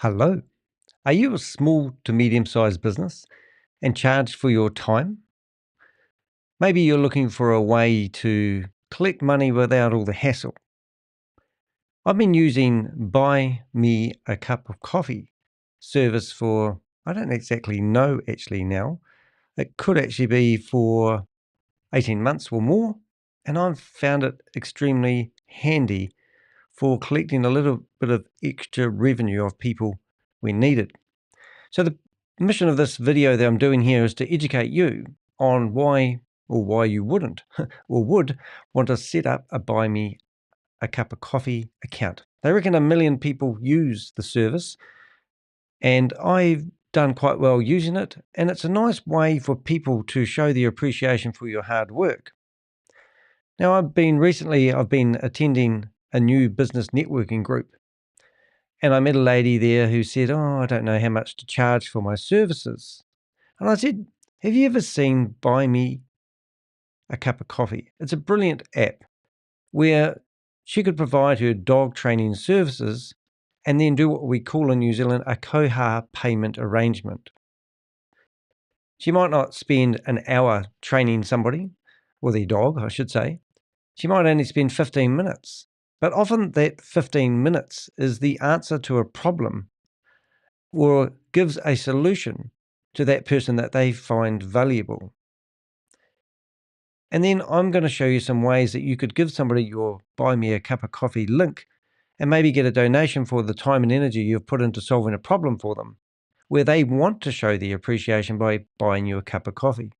Hello. Are you a small to medium-sized business and charge for your time? Maybe you're looking for a way to collect money without all the hassle. I've been using Buy Me a Cup of Coffee service for, I don't exactly know actually now. It could actually be for 18 months or more. And I've found it extremely handy for collecting a little bit of extra revenue of people when needed. So the mission of this video that I'm doing here is to educate you on why you wouldn't or would want to set up a Buy Me a Cup of Coffee account. They reckon 1 million people use the service, and I've done quite well using it, and it's a nice way for people to show their appreciation for your hard work. Now, I've been attending a new business networking group, and I met a lady there who said, "Oh, I don't know how much to charge for my services." And I said, "Have you ever seen Buy Me a Cup of Coffee?" It's a brilliant app where she could provide her dog training services and then do what we call in New Zealand a koha payment arrangement. She might not spend an hour training somebody, or their dog, I should say. She might only spend 15 minutes. But often that 15 minutes is the answer to a problem or gives a solution to that person that they find valuable. And then I'm going to show you some ways that you could give somebody your Buy Me a Cup of Coffee link and maybe get a donation for the time and energy you've put into solving a problem for them, where they want to show their appreciation by buying you a cup of coffee.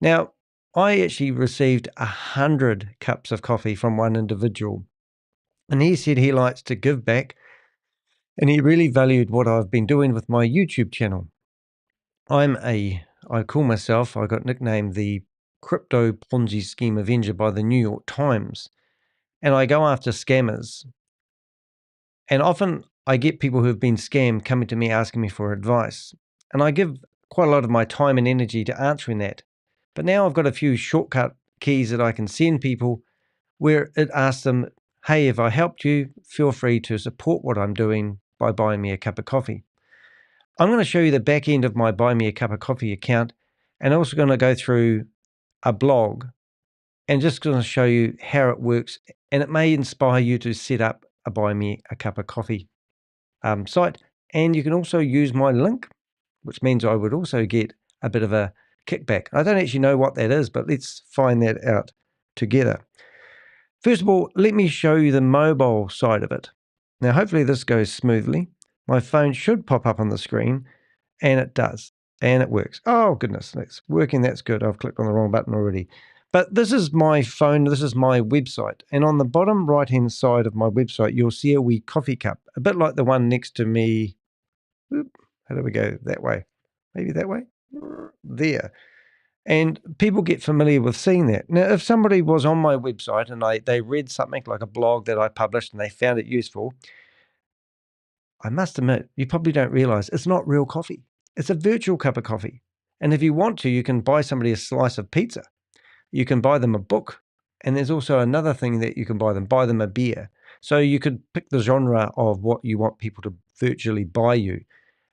Now, I actually received 100 cups of coffee from one individual, and he said he likes to give back, and he really valued what I've been doing with my YouTube channel. I call myself, I got nicknamed the Crypto Ponzi Scheme Avenger by the New York Times, and I go after scammers. And often I get people who have been scammed coming to me asking me for advice, and I give quite a lot of my time and energy to answering that. But now I've got a few shortcut keys that I can send people where it asks them, "Hey, if I helped you, feel free to support what I'm doing by buying me a cup of coffee." I'm going to show you the back end of my Buy Me a Cup of Coffee account, and also going to go through a blog and just going to show you how it works, and it may inspire you to set up a Buy Me a Cup of Coffee site. And you can also use my link, which means I would also get a bit of a kickback. I don't actually know what that is, but let's find that out together. First of all, let me show you the mobile side of it. Now, hopefully this goes smoothly. My phone should pop up on the screen, and it does, and it works. Oh, goodness, it's working. That's good. I've clicked on the wrong button already. But this is my phone. This is my website. And on the bottom right-hand side of my website, you'll see a wee coffee cup, a bit like the one next to me. Oop, how do we go? That way. Maybe that way? There. And people get familiar with seeing that. Now, if somebody was on my website and they read something like a blog that I published and they found it useful, I must admit, you probably don't realize it's not real coffee. It's a virtual cup of coffee. And if you want to, you can buy somebody a slice of pizza. You can buy them a book. And there's also another thing that you can buy them a beer. So you could pick the genre of what you want people to virtually buy you.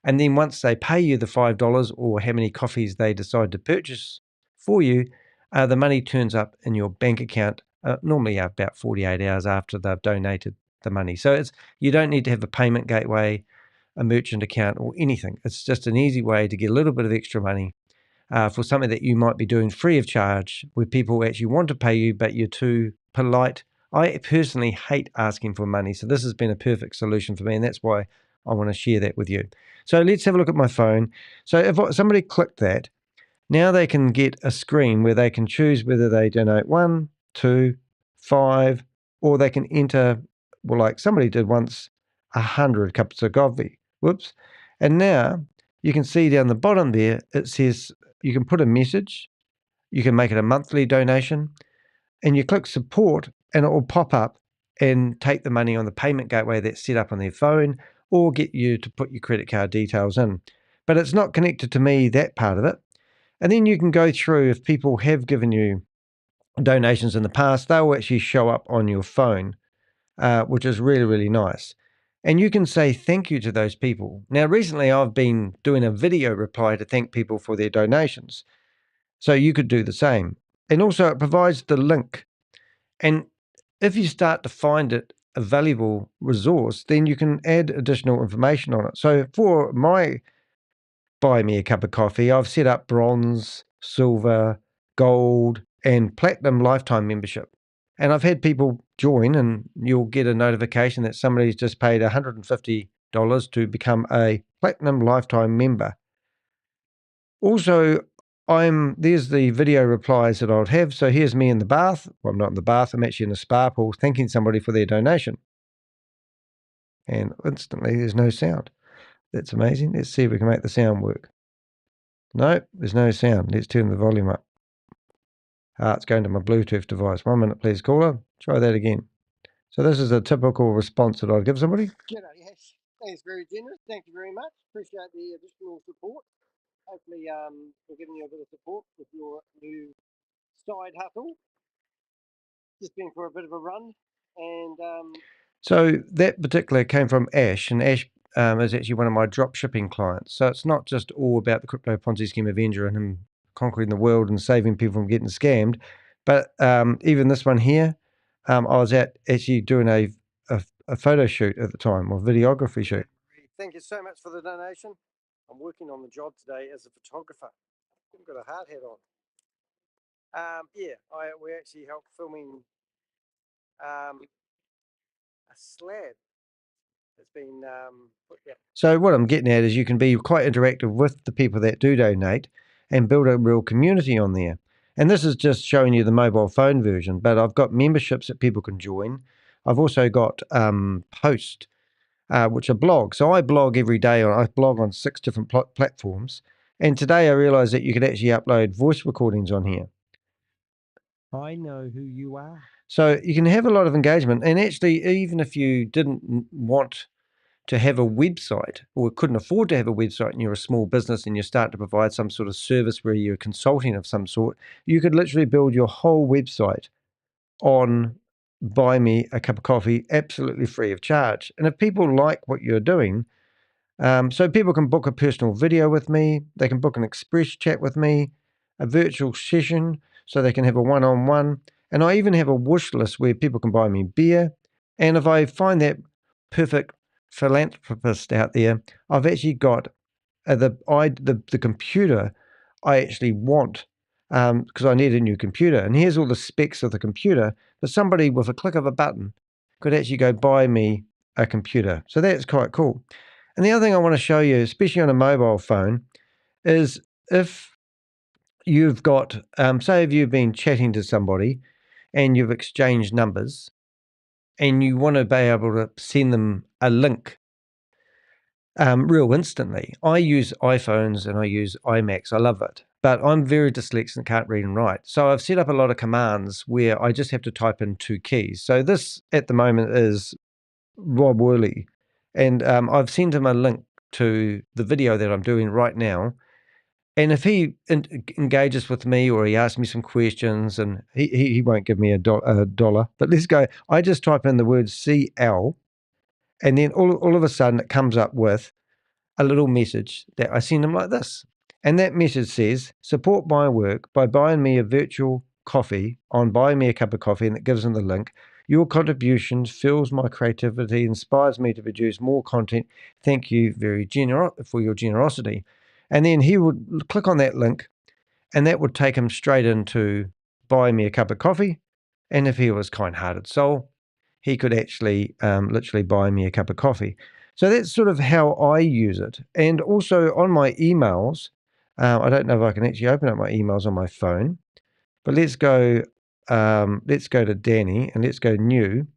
And then once they pay you the $5 or how many coffees they decide to purchase for you, the money turns up in your bank account, normally about 48 hours after they've donated the money. So you don't need to have a payment gateway, a merchant account, or anything. It's just an easy way to get a little bit of extra money for something that you might be doing free of charge, where people actually want to pay you, but you're too polite. I personally hate asking for money, so this has been a perfect solution for me, and that's why I want to share that with you. So let's have a look at my phone. So if somebody clicked that, now they can get a screen where they can choose whether they donate 1, 2, 5, or they can enter, well, like somebody did once, 100 cups of coffee. Whoops. And now you can see down the bottom there, it says you can put a message, you can make it a monthly donation, and you click support and it will pop up and take the money on the payment gateway that's set up on their phone, or get you to put your credit card details in. But it's not connected to me, that part of it. And then you can go through, if people have given you donations in the past, they will actually show up on your phone, which is really, really nice. And you can say thank you to those people. Now, recently I've been doing a video reply to thank people for their donations. So you could do the same. And also it provides the link. And if you start to find it a valuable resource, then you can add additional information on it. So for my Buy Me a Cup of Coffee, I've set up bronze, silver, gold, and platinum lifetime membership. And I've had people join, and you'll get a notification that somebody's just paid $150 to become a platinum lifetime member. Also, there's the video replies that I would have. So here's me in the bath. Well, I'm not in the bath, I'm actually in a spa pool thanking somebody for their donation. And instantly there's no sound. That's amazing. Let's see if we can make the sound work. No, there's no sound. Let's turn the volume up. It's going to my Bluetooth device. 1 minute, please, caller. Try that again. So this is a typical response that I'd give somebody. G'day, yes. Thanks, very generous. Thank you very much. Appreciate the additional support. Hopefully, we're giving you a bit of support with your new side hustle. Just been for a bit of a run, and So that particular came from Ash, and Ash is actually one of my drop shipping clients. So it's not just all about the crypto Ponzi scheme Avenger and him conquering the world and saving people from getting scammed, but even this one here, I was actually doing a photo shoot at the time, or videography shoot. thank you so much for the donation. I'm working on the job today as a photographer. I've got a hard hat on. We actually helped filming a slab that's been put down. So what I'm getting at is you can be quite interactive with the people that do donate and build a real community on there. And this is just showing you the mobile phone version, but I've got memberships that people can join. I've also got Post, which are blogs. So I blog every day. I blog on 6 different platforms. And today I realized that you could actually upload voice recordings on here. I know who you are. So you can have a lot of engagement. And actually, even if you didn't want to have a website or couldn't afford to have a website and you're a small business and you start to provide some sort of service where you're consulting of some sort, you could literally build your whole website on Buy Me a Cup of Coffee absolutely free of charge. And if people like what you're doing, so people can book a personal video with me, they can book an express chat with me, a virtual session, so they can have a one-on-one. And I even have a wish list where people can buy me beer. And if I find that perfect philanthropist out there, I've actually got the computer I actually want, because I need a new computer. And here's all the specs of the computer, but somebody with a click of a button could actually go buy me a computer. So that's quite cool. And the other thing I want to show you, especially on a mobile phone, is if you've got, say if you've been chatting to somebody and you've exchanged numbers and you want to be able to send them a link real instantly. I use iPhones and I use iMacs. I love it. But I'm very dyslexic and can't read and write. So I've set up a lot of commands where I just have to type in 2 keys. So this at the moment is Rob Worley. And I've sent him a link to the video that I'm doing right now. And if he engages with me or he asks me some questions, and he won't give me a dollar, but let's go. I just type in the word CL, and then all of a sudden it comes up with a little message that I send him like this. And that message says, support my work by buying me a virtual coffee on Buy Me a Cup of Coffee, and it gives him the link. Your contributions fuels my creativity, inspires me to produce more content. Thank you for your generosity. And then he would click on that link, and that would take him straight into Buy Me a Cup of Coffee. And if he was kind-hearted soul, he could actually literally buy me a cup of coffee. So that's sort of how I use it. And also on my emails, I don't know if I can actually open up my emails on my phone, but let's go to Danny and let's go new.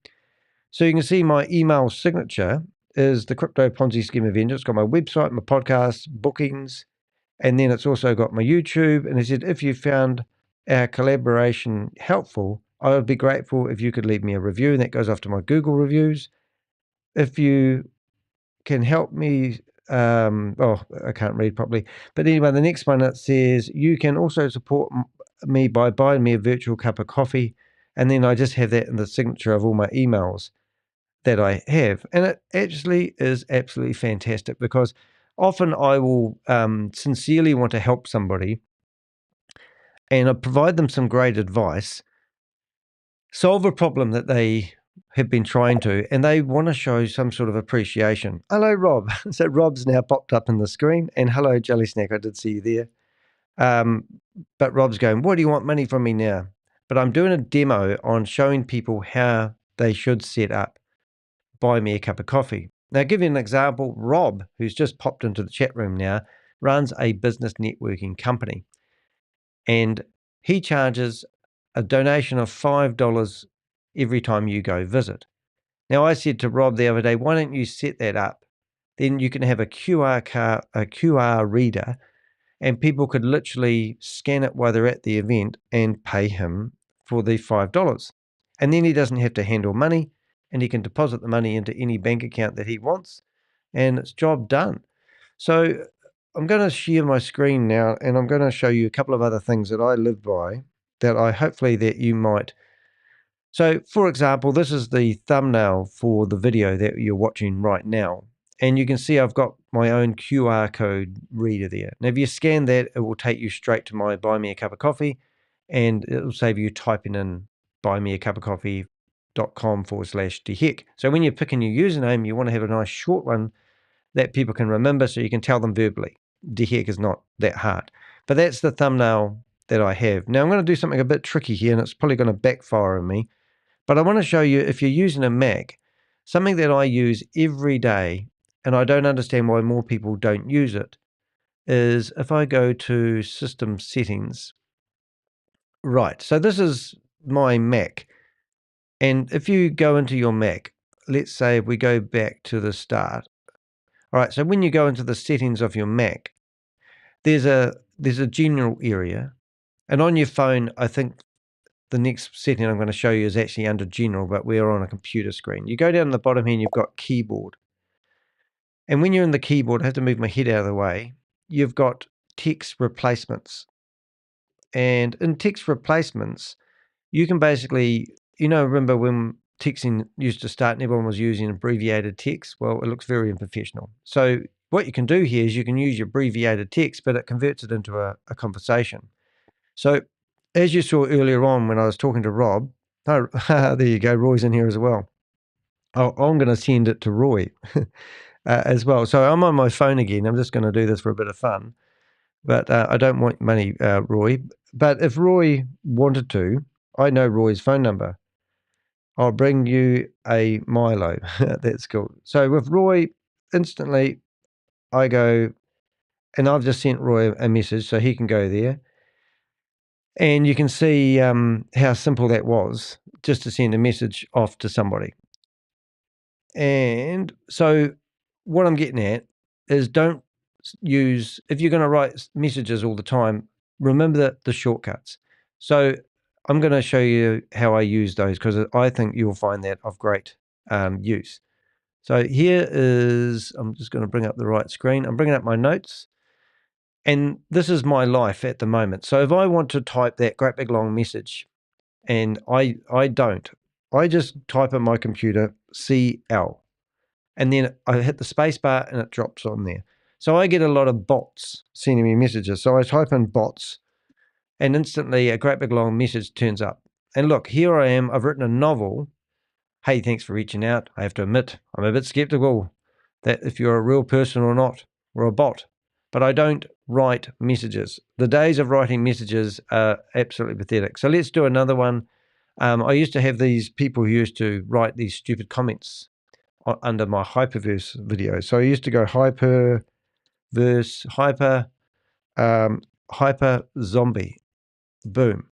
So you can see my email signature is the Crypto Ponzi Scheme Avenger. It's got my website, my podcast, bookings, and then it's also got my YouTube. And it said, if you found our collaboration helpful, I would be grateful if you could leave me a review. And that goes off to my Google reviews. If you can help me, I can't read properly. But anyway, the next one, it says, you can also support me by buying me a virtual cup of coffee. And then I just have that in the signature of all my emails. that I have. And it actually is absolutely fantastic because often I will sincerely want to help somebody and I provide them some great advice, solve a problem that they have been trying to, and they want to show some sort of appreciation. Hello, Rob. So Rob's now popped up in the screen, and hello, Jelly Snack. I did see you there. But Rob's going, what do you want money from me now? But I'm doing a demo on showing people how they should set up Buy Me a Cup of Coffee. Now, I'll give you an example. Rob, who's just popped into the chat room now, runs a business networking company. And he charges a donation of $5 every time you go visit. Now, I said to Rob the other day, why don't you set that up? Then you can have a QR reader, and people could literally scan it while they're at the event and pay him for the $5. And then he doesn't have to handle money, and he can deposit the money into any bank account that he wants, and it's job done. So I'm going to share my screen now, and I'm going to show you a couple of other things that I live by that I hopefully that you might. So, for example, this is the thumbnail for the video that you're watching right now. And you can see I've got my own QR code reader there. Now, if you scan that, it will take you straight to my Buy Me a Cup of Coffee, and it'll save you typing in buymeacupofcoffee.com/deheck. So when you're picking your username, you want to have a nice short one that people can remember so you can tell them verbally. Deheck is not that hard. But that's the thumbnail that I have. Now, I'm going to do something a bit tricky here, and it's probably going to backfire on me. But I want to show you, if you're using a Mac, something that I use every day, and I don't understand why more people don't use it, is if I go to System Settings. Right, so this is my Mac. And if you go into your Mac, let's say if we go back to the start. All right, so when you go into the settings of your Mac, there's a general area. And on your phone, I think the next setting I'm going to show you is actually under general, but we're on a computer screen. You go down the bottom here and you've got keyboard. And when you're in the keyboard, I have to move my head out of the way, you've got text replacements. And in text replacements, you can basically, remember when texting used to start and everyone was using abbreviated text? Well, it looks very unprofessional. So what you can do here is you can use your abbreviated text, but it converts it into a conversation. So as you saw earlier on when I was talking to Rob, oh, there you go, Roy's in here as well. Oh, I'm going to send it to Roy as well. So I'm on my phone again. I'm just going to do this for a bit of fun, but I don't want money, Roy. But if Roy wanted to, I know Roy's phone number. I'll bring you a Milo. That's cool. So with Roy, instantly I go, and I've just sent Roy a message so he can go there. And you can see how simple that was, just to send a message off to somebody. And so what I'm getting at is don't use, if you're going to write messages all the time, remember the shortcuts. So I'm going to show you how I use those because I think you'll find that of great use. So here is, I'm just going to bring up the right screen. I'm bringing up my notes. And this is my life at the moment. So if I want to type that great big long message, and I don't, I just type in my computer CL, and then I hit the space bar and it drops on there. So I get a lot of bots sending me messages. So I type in bots, and instantly a great big long message turns up. And look, here I am. I've written a novel. Hey, thanks for reaching out. I have to admit, I'm a bit skeptical that if you're a real person or not, or a bot. But I don't write messages. The days of writing messages are absolutely pathetic. So let's do another one. I used to have these people who used to write these stupid comments under my hyperverse videos. So I used to go hyperverse, hyper zombie, boom.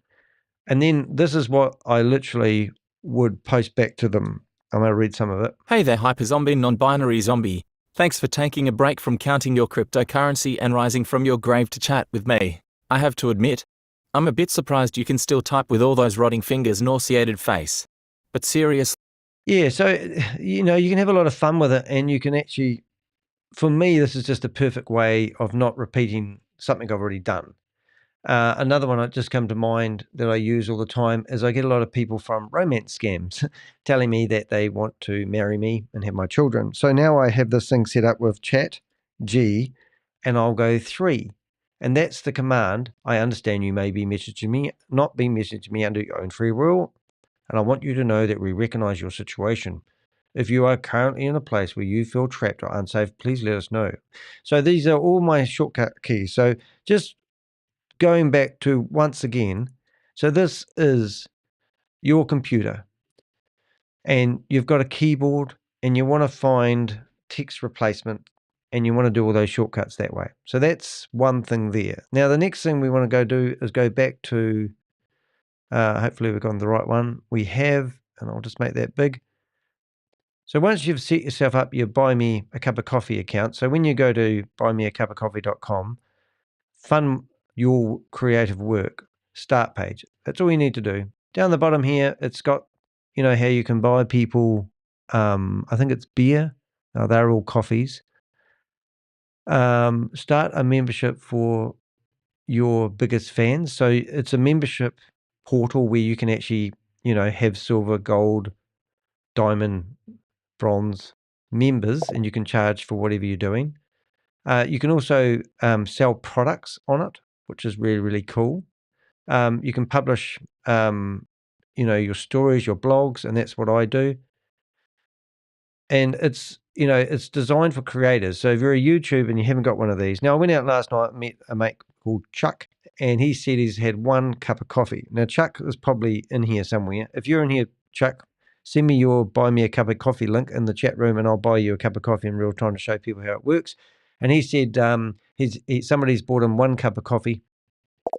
And then this is what I literally would post back to them. I'm going to read some of it. Hey there, hyperzombie, non-binary zombie. Thanks for taking a break from counting your cryptocurrency and rising from your grave to chat with me. I have to admit, I'm a bit surprised you can still type with all those rotting fingers, nauseated face. But seriously. Yeah, so, you can have a lot of fun with it, and you can actually, for me, this is just a perfect way of not repeating something I've already done. Another one that just come to mind that I use all the time is I get a lot of people from romance scams telling me that they want to marry me and have my children. So now I have this thing set up with chat G, and I'll go 3. And that's the command. I understand you may be messaging me, not be messaging me under your own free will. And I want you to know that we recognize your situation. If you are currently in a place where you feel trapped or unsafe, please let us know. So these are all my shortcut keys. So just going back to once again, so this is your computer and you've got a keyboard and you want to find text replacement and you want to do all those shortcuts that way. So that's one thing there. Now, the next thing we want to go do is go back to, hopefully we've gone the right one. We have, and I'll just make that big. So once you've set yourself up your Buy Me a Cup of Coffee account, so when you go to buymeacupofcoffee.com, fund your creative work, start page. That's all you need to do. Down the bottom here, it's got, how you can buy people, I think it's beer. They're all coffees. Start a membership for your biggest fans. So it's a membership portal where you can actually, have silver, gold, diamond, bronze members, and you can charge for whatever you're doing. You can also sell products on it, which is really, really cool. You can publish, your stories, your blogs, and that's what I do. And it's designed for creators. So if you're a YouTube and you haven't got one of these. Now, I went out last night and met a mate called Chuck, and he said he's had 1 cup of coffee. Now, Chuck is probably in here somewhere. If you're in here, Chuck, send me your Buy Me a Cup of Coffee link in the chat room, and I'll buy you a cup of coffee in real time to show people how it works. And he said somebody's bought him 1 cup of coffee,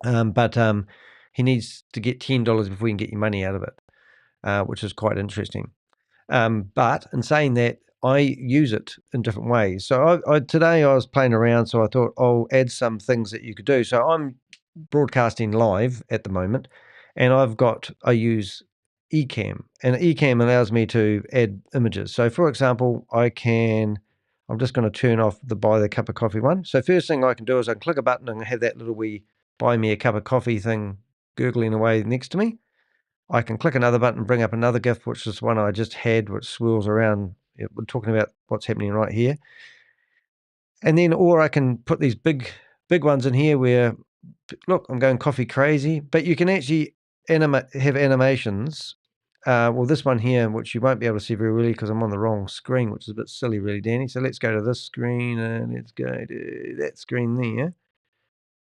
but he needs to get $10 before you can get your money out of it, which is quite interesting. But in saying that, I use it in different ways. So today I was playing around, so I thought I'll add some things that you could do. So I'm broadcasting live at the moment, and I use Ecamm, and Ecamm allows me to add images. So for example, I'm just going to turn off the buy the cup of coffee one. So first thing I can do is I can click a button and have that little wee buy me a cup of coffee thing gurgling away next to me. I can click another button and bring up another GIF, which is one I just had, which swirls around. We're talking about what's happening right here. And then, or I can put these big ones in here where, look, I'm going coffee crazy, but you can actually have animations. Well, this one here, which you won't be able to see very really because I'm on the wrong screen, which is a bit silly really, Danny. So let's go to this screen and let's go to that screen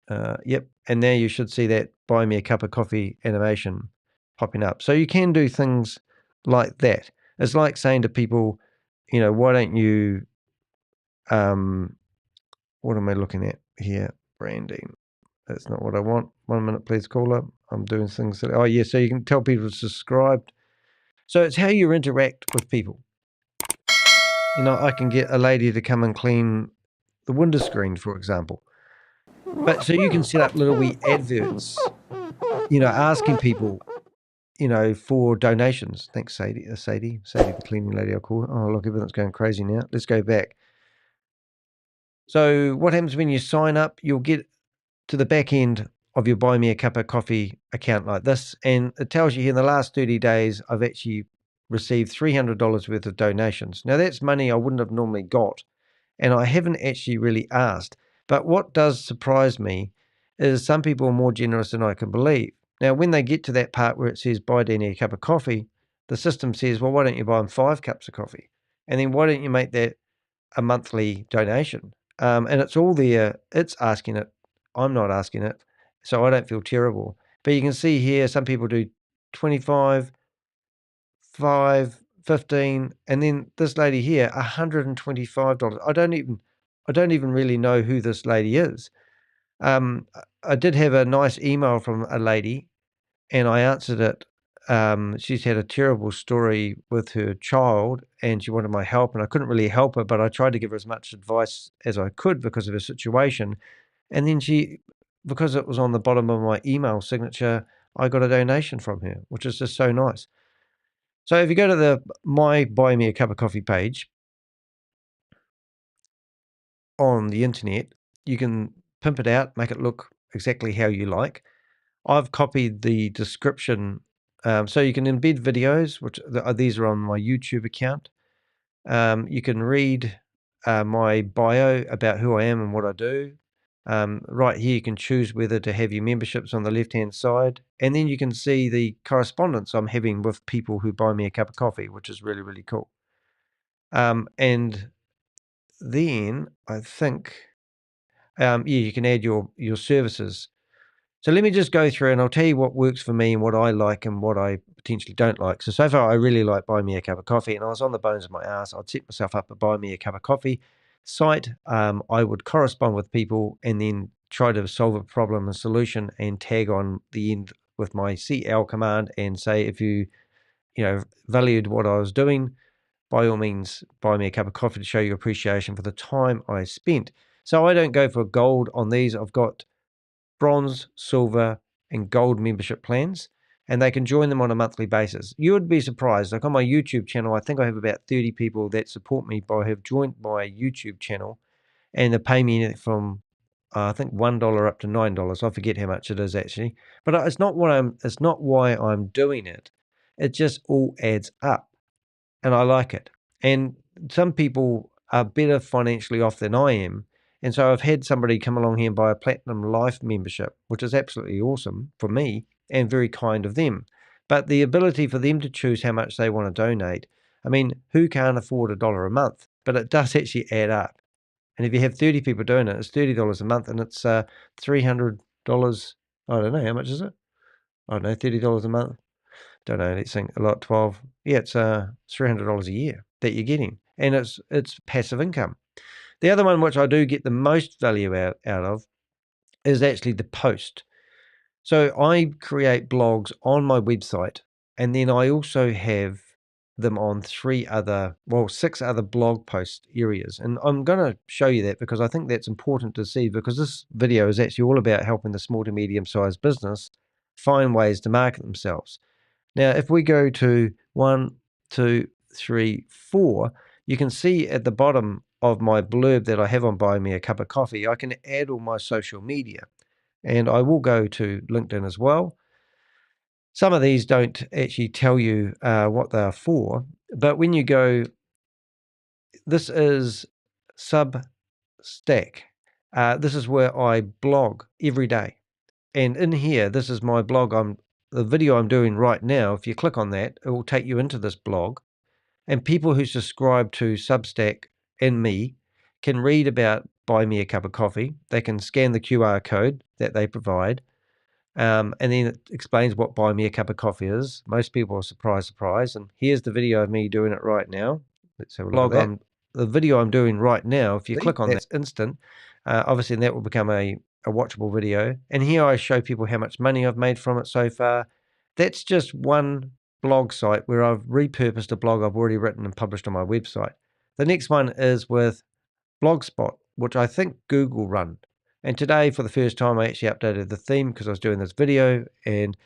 there. Yep. And now you should see that buy me a cup of coffee animation popping up. So you can do things like that. It's like saying to people, why don't you, what am I looking at here? Branding. That's not what I want. 1 minute, please, caller. I'm doing things that, oh yeah, so you can tell people to subscribe. So it's how you interact with people. I can get a lady to come and clean the window screen, for example. But so you can set up little wee adverts, asking people, for donations. Thanks, Sadie. Sadie, the cleaning lady, I'll call her. Oh, look, everything's going crazy now. Let's go back. So what happens when you sign up? You'll get to the back end of your Buy Me a Cup of Coffee account like this, and it tells you here in the last 30 days, I've actually received $300 worth of donations. Now, that's money I wouldn't have normally got, and I haven't actually really asked. But what does surprise me is some people are more generous than I can believe. Now, when they get to that part where it says, buy Danny a cup of coffee, the system says, well, why don't you buy them 5 cups of coffee? And then why don't you make that a monthly donation? And it's all there. It's asking it. I'm not asking it. So I don't feel terrible. But you can see here, some people do 25, 5, 15, and then this lady here, $125. I don't even really know who this lady is. I did have a nice email from a lady, and I answered it. She's had a terrible story with her child, and she wanted my help, and I couldn't really help her, but I tried to give her as much advice as I could because of her situation. And then because it was on the bottom of my email signature, I got a donation from her, which is just so nice. So if you go to the My Buy Me a Cup of Coffee page on the internet, you can pimp it out, make it look exactly how you like. I've copied the description, so you can embed videos, which these are on my YouTube account. You can read my bio about who I am and what I do. Right here, you can choose whether to have your memberships on the left-hand side, and then you can see the correspondence I'm having with people who buy me a cup of coffee, which is really, really cool. And then I think, yeah, you can add your services. So let me just go through and I'll tell you what works for me and what I like and what I potentially don't like. So far, I really like Buy Me a Cup of Coffee, and I was on the bones of my ass. I'd set myself up a Buy Me a Cup of Coffee site. I would correspond with people and then try to solve a problem and solution and tag on the end with my CL command and say, if you valued what I was doing, by all means, buy me a cup of coffee to show your appreciation for the time I spent. So I don't go for gold on these. I've got bronze, silver, and gold membership plans, and they can join them on a monthly basis. You would be surprised. Like on my YouTube channel, I think I have about 30 people that support me by have joined my YouTube channel, and they pay me from I think $1 up to $9. I forget how much it is actually, but it's not It's not why I'm doing it. It just all adds up, and I like it. And some people are better financially off than I am. And so I've had somebody come along here and buy a Platinum Life membership, which is absolutely awesome for me and very kind of them. But the ability for them to choose how much they want to donate, I mean, who can't afford $1 a month? But it does actually add up. And if you have 30 people doing it, it's $30 a month, and it's $300. I don't know, how much is it? I don't know, $30 a month. Don't know, let's think a lot, 12. Yeah, it's $300 a year that you're getting, and it's passive income. The other one, which I do get the most value out of, is actually the post. So I create blogs on my website, and then I also have them on 6 other blog post areas. And I'm going to show you that because I think that's important to see, because this video is actually all about helping the small to medium sized business find ways to market themselves. Now, if we go to 1, 2, 3, 4, you can see at the bottom of my blurb that I have on Buy Me a Cup of Coffee, I can add all my social media. And I will go to LinkedIn as well. Some of these don't actually tell you what they are for, but when you go, this is Substack. This is where I blog every day. And in here, this is my blog. The video I'm doing right now. If you click on that, it will take you into this blog. And people who subscribe to Substack and me can read about Buy Me a Cup of Coffee. They can scan the QR code that they provide. And then it explains what Buy Me a Cup of Coffee is. Most people are surprised. And here's the video of me doing it right now. Let's have a look at that. The video I'm doing right now, if you click on that, it's instant. Obviously, that will become a watchable video. And here I show people how much money I've made from it so far. That's just one blog site where I've repurposed a blog I've already written and published on my website. The next one is with Blogspot, which I think Google run. And today, for the first time, I actually updated the theme because I was doing this video. And,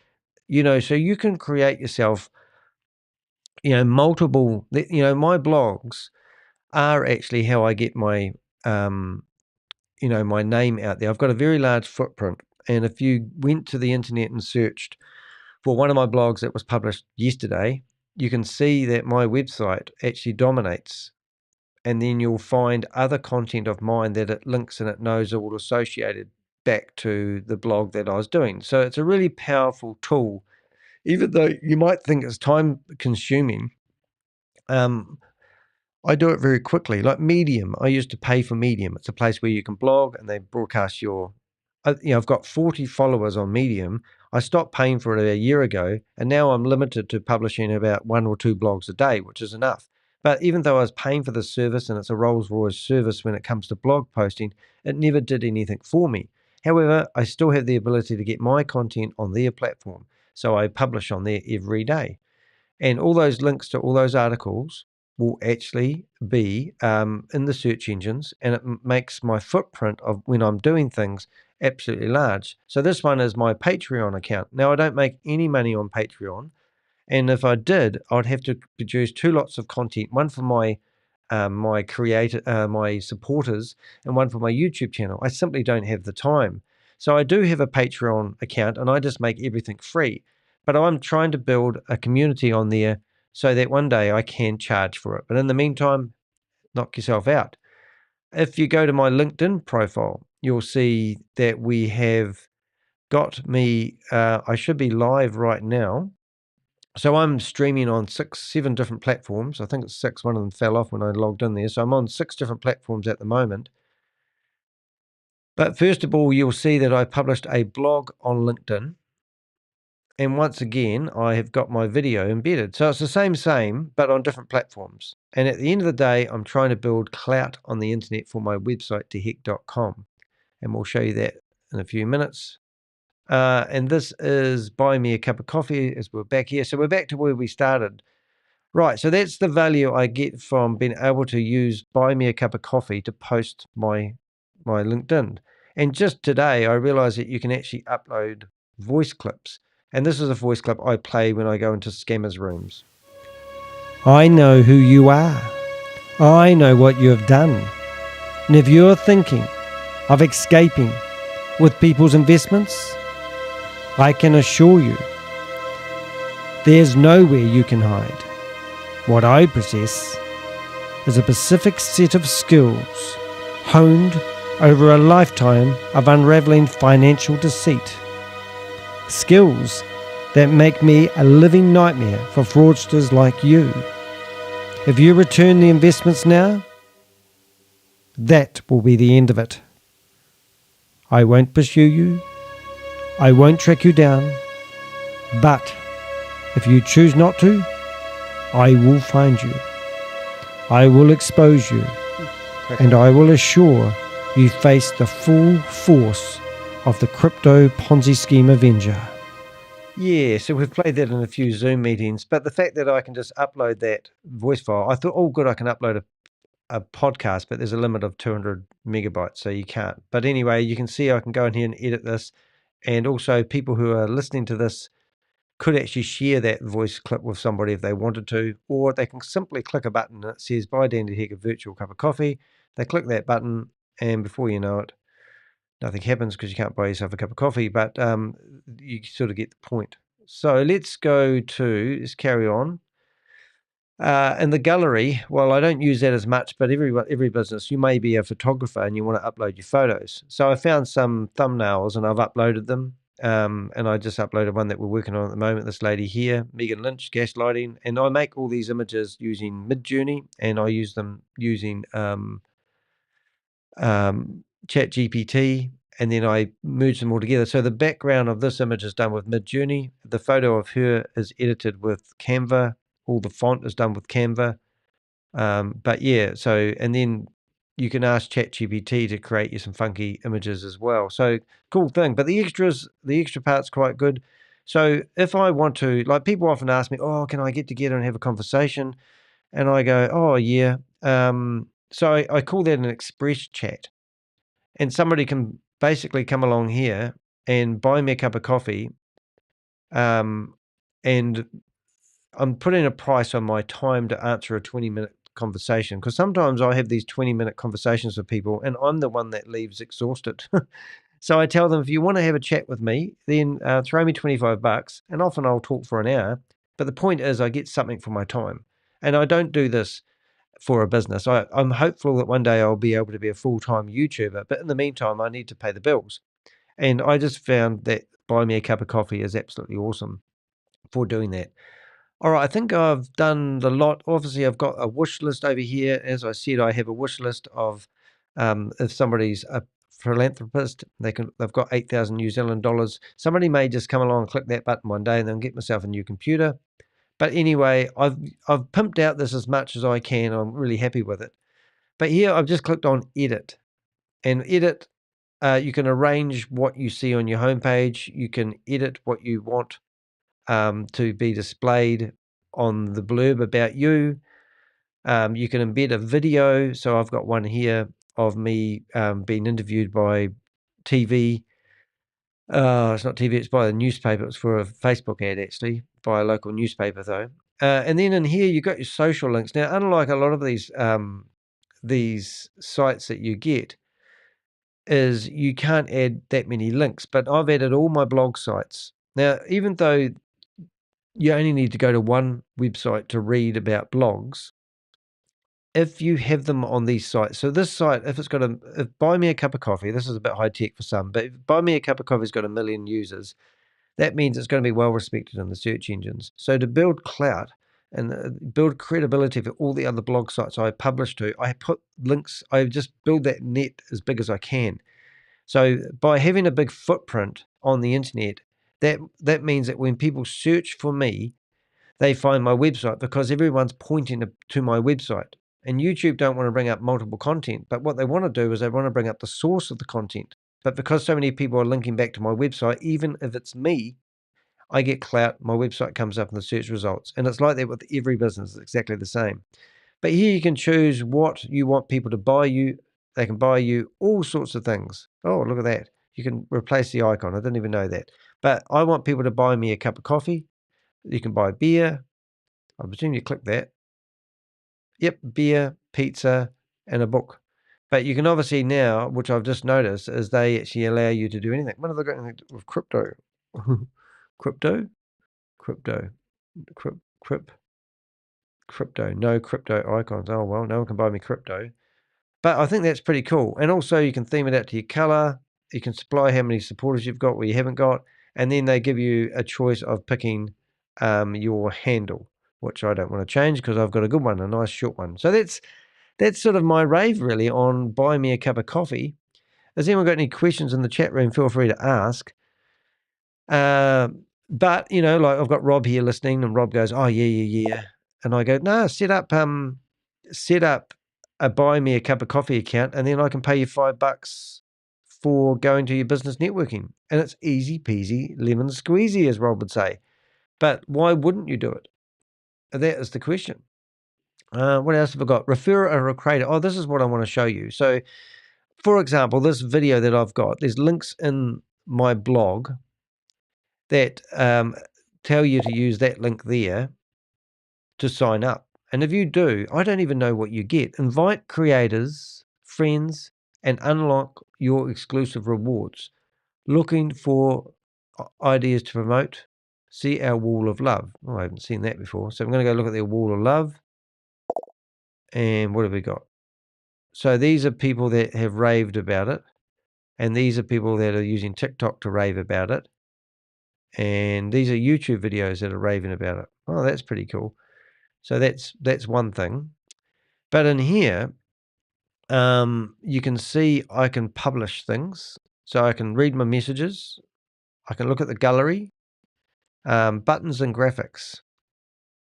so you can create yourself, multiple, my blogs are actually how I get my, my name out there. I've got a very large footprint. And if you went to the internet and searched for one of my blogs that was published yesterday, you can see that my website actually dominates. And then you'll find other content of mine that it links and it knows all associated back to the blog that I was doing. So it's a really powerful tool, even though you might think it's time consuming. I do it very quickly. Like Medium, I used to pay for Medium. It's a place where you can blog and they broadcast I've got 40 followers on Medium. I stopped paying for it a year ago, and now I'm limited to publishing about 1 or 2 blogs a day, which is enough. But even though I was paying for this service, and it's a Rolls-Royce service when it comes to blog posting, it never did anything for me. However, I still have the ability to get my content on their platform, so I publish on there every day. And all those links to all those articles will actually be in the search engines, and it makes my footprint of when I'm doing things absolutely large. So this one is my Patreon account. Now, I don't make any money on Patreon, and if I did, I'd have to produce 2 lots of content, one for my my supporters, and one for my YouTube channel. I simply don't have the time. So I do have a Patreon account and I just make everything free. But I'm trying to build a community on there so that one day I can charge for it. But in the meantime, knock yourself out. If you go to my LinkedIn profile, you'll see that we have got me, I should be live right now. So I'm streaming on 7 different platforms. I think it's 6. One of them fell off when I logged in there. So I'm on 6 different platforms at the moment. But first of all, you'll see that I published a blog on LinkedIn. And once again, I have got my video embedded. So it's the same, but on different platforms. And at the end of the day, I'm trying to build clout on the internet for my website, toheck.com. And we'll show you that in a few minutes. And this is Buy Me a Cup of Coffee as we're back here. So we're back to where we started. Right, so that's the value I get from being able to use Buy Me a Cup of Coffee to post my LinkedIn. And just today, I realized that you can actually upload voice clips. And this is a voice clip I play when I go into scammers' rooms. I know who you are. I know what you have done. And if you're thinking of escaping with people's investments, I can assure you there's nowhere you can hide. What I possess is a specific set of skills honed over a lifetime of unraveling financial deceit. Skills that make me a living nightmare for fraudsters like you. If you return the investments now, that will be the end of it. I won't pursue you. I won't track you down. But if you choose not to, I will find you. I will expose you. And I will assure you face the full force of the crypto Ponzi scheme avenger. Yeah, so we've played that in a few Zoom meetings, but the fact that I can just upload that voice file, I thought, oh, good, I can upload a podcast, but there's a limit of 200 megabytes, so you can't. But anyway, you can see I can go in here and edit this, and also people who are listening to this could actually share that voice clip with somebody if they wanted to, or they can simply click a button that says, buy Dandy Heck a virtual cup of coffee. They click that button, and before you know it, nothing happens because you can't buy yourself a cup of coffee, but you sort of get the point. So let's carry on. In the gallery, well, I don't use that as much, but every business, you may be a photographer and you want to upload your photos. So I found some thumbnails and I've uploaded them. And I just uploaded one that we're working on at the moment. This lady here, Megan Lynch, gaslighting. And I make all these images using Midjourney, and I use them using ChatGPT, and then I merge them all together. So the background of this image is done with Midjourney. The photo of her is edited with Canva. All the font is done with Canva. But yeah, so, and then you can ask ChatGPT to create you some funky images as well. So cool thing. But the extra part's quite good. So if I want to, like, people often ask me, oh, can I get together and have a conversation? And I go, oh yeah. So I call that an express chat. And somebody can basically come along here and buy me a cup of coffee. And I'm putting a price on my time to answer a 20-minute conversation, because sometimes I have these 20-minute conversations with people and I'm the one that leaves exhausted. So I tell them, if you want to have a chat with me, then throw me $25, and often I'll talk for an hour. But the point is I get something for my time. And I don't do this for a business. I'm hopeful that one day I'll be able to be a full-time YouTuber, but in the meantime, I need to pay the bills. And I just found that Buy Me a Cup of Coffee is absolutely awesome for doing that. All right, I think I've done the lot. Obviously, I've got a wish list over here. As I said, I have a wish list of if somebody's a philanthropist, they've got 8,000 New Zealand dollars. Somebody may just come along and click that button one day and then get myself a new computer. But anyway, I've pimped out this as much as I can. I'm really happy with it. But here I've just clicked on edit. And edit, you can arrange what you see on your homepage. You can edit what you want to be displayed on the blurb about you. You can embed a video. So I've got one here of me being interviewed by TV. It's not TV, it's by a newspaper. It's for a Facebook ad, actually, by a local newspaper, though. And then in here, you've got your social links. Now, unlike a lot of these sites that you get, is you can't add that many links, but I've added all my blog sites. Now, even though you only need to go to one website to read about blogs, if you have them on these sites, so this site, if Buy Me a Cup of Coffee, this is a bit high tech for some, but if Buy Me a Cup of Coffee's got 1 million users, that means it's going to be well respected in the search engines. So to build clout and build credibility for all the other blog sites I publish to, I put links, I just build that net as big as I can. So by having a big footprint on the internet, that means that when people search for me, they find my website because everyone's pointing to my website. And YouTube don't want to bring up multiple content, but what they want to do is they want to bring up the source of the content. But because so many people are linking back to my website, even if it's me, I get clout, my website comes up in the search results. And it's like that with every business, it's exactly the same. But here you can choose what you want people to buy you. They can buy you all sorts of things. Oh, look at that. You can replace the icon. I didn't even know that. But I want people to buy me a cup of coffee. You can buy beer. I presume you click that. Yep, beer, pizza, and a book. But you can obviously now, which I've just noticed, is they actually allow you to do anything. What have they got anything to do with crypto? Crypto? Crypto. Crypto. No crypto icons. Oh, well, no one can buy me crypto. But I think that's pretty cool. And also you can theme it out to your color. You can supply how many supporters you've got, where you haven't got. And then they give you a choice of picking your handle, which I don't want to change because I've got a good one, a nice short one. So that's sort of my rave really on Buy Me a Cup of Coffee. Has anyone got any questions in the chat room? Feel free to ask. But, you know, like I've got Rob here listening and Rob goes, oh, yeah. And I go, no, set up a Buy Me a Cup of Coffee account and then I can pay you $5 for going to your business networking. And it's easy peasy, lemon squeezy, as Rob would say. But why wouldn't you do it? That is the question. What else have I got? Refer a recreator. Oh, this is what I want to show you. So, for example, this video that I've got, there's links in my blog that tell you to use that link there to sign up. And if you do, I don't even know what you get. Invite creators, friends, and unlock your exclusive rewards. Looking for ideas to promote? See our wall of love. Oh, I haven't seen that before. So I'm going to go look at their wall of love. And what have we got? So these are people that have raved about it. And these are people that are using TikTok to rave about it. And these are YouTube videos that are raving about it. Oh, that's pretty cool. So that's one thing. But in here, you can see I can publish things. So I can read my messages. I can look at the gallery, buttons and graphics.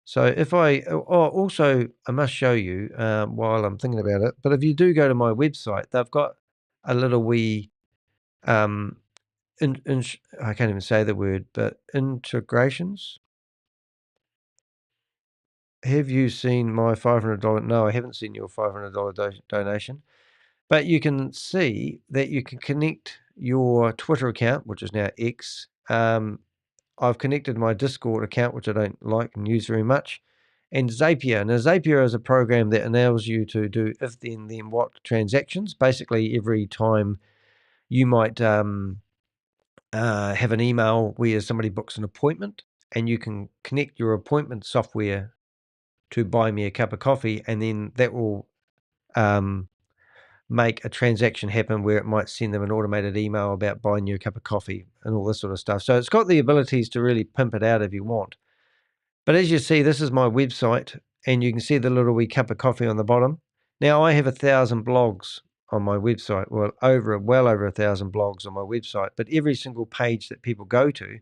So if also I must show you while I'm thinking about it. But if you do go to my website, they've got a little wee, I can't even say the word, but integrations. Have you seen my $500? No, I haven't seen your $500 donation. But you can see that you can connect your Twitter account, which is now X. I've connected my Discord account, which I don't like and use very much, and Zapier. Now, Zapier is a program that enables you to do if then what transactions. Basically, every time you might have an email where somebody books an appointment, and you can connect your appointment software to Buy Me a Cup of Coffee, and then that will make a transaction happen where it might send them an automated email about buying you a cup of coffee and all this sort of stuff. So it's got the abilities to really pimp it out if you want. But as you see, this is my website, and you can see the little wee cup of coffee on the bottom. Now I have 1,000 blogs on my website, well over 1,000 blogs on my website, but every single page that people go to.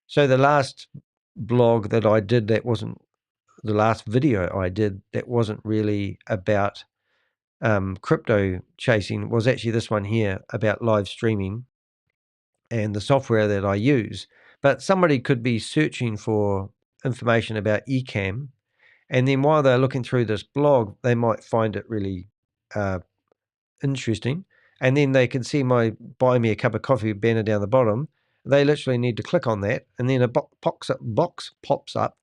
So the last blog that I did that wasn't the last video I did that wasn't really about crypto chasing was actually this one here about live streaming and the software that I use. But somebody could be searching for information about eCam, and then while they're looking through this blog, they might find it really interesting, and then they can see my Buy Me a Cup of Coffee banner down the bottom. They literally need to click on that, and then a box pops up,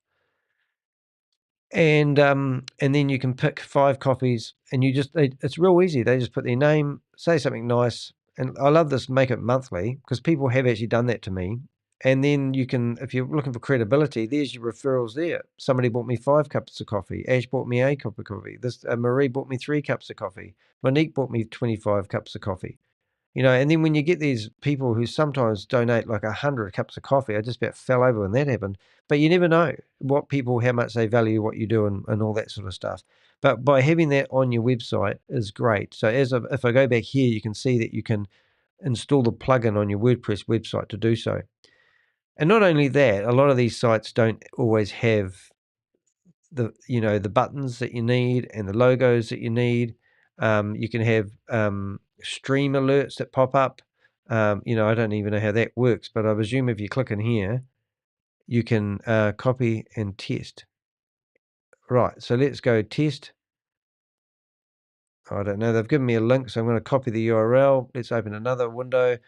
and then you can pick 5 coffees, and it's real easy. They just put their name, say something nice, and I love this, make it monthly, because people have actually done that to me. And then you can, if you're looking for credibility, there's your referrals there. Somebody bought me 5 cups of coffee. Ash bought me a cup of coffee. Marie bought me 3 cups of coffee. Monique bought me 25 cups of coffee. And then when you get these people who sometimes donate like 100 cups of coffee, I just about fell over when that happened. But you never know how much they value what you do and all that sort of stuff. But by having that on your website is great. So if I go back here, you can see that you can install the plugin on your WordPress website to do so. And not only that, a lot of these sites don't always have the buttons that you need and the logos that you need. You can have stream alerts that pop up. I don't even know how that works, but I presume if you click in here, you can copy and test. Right, so let's go test. I don't know. They've given me a link, so I'm going to copy the URL. Let's open another window.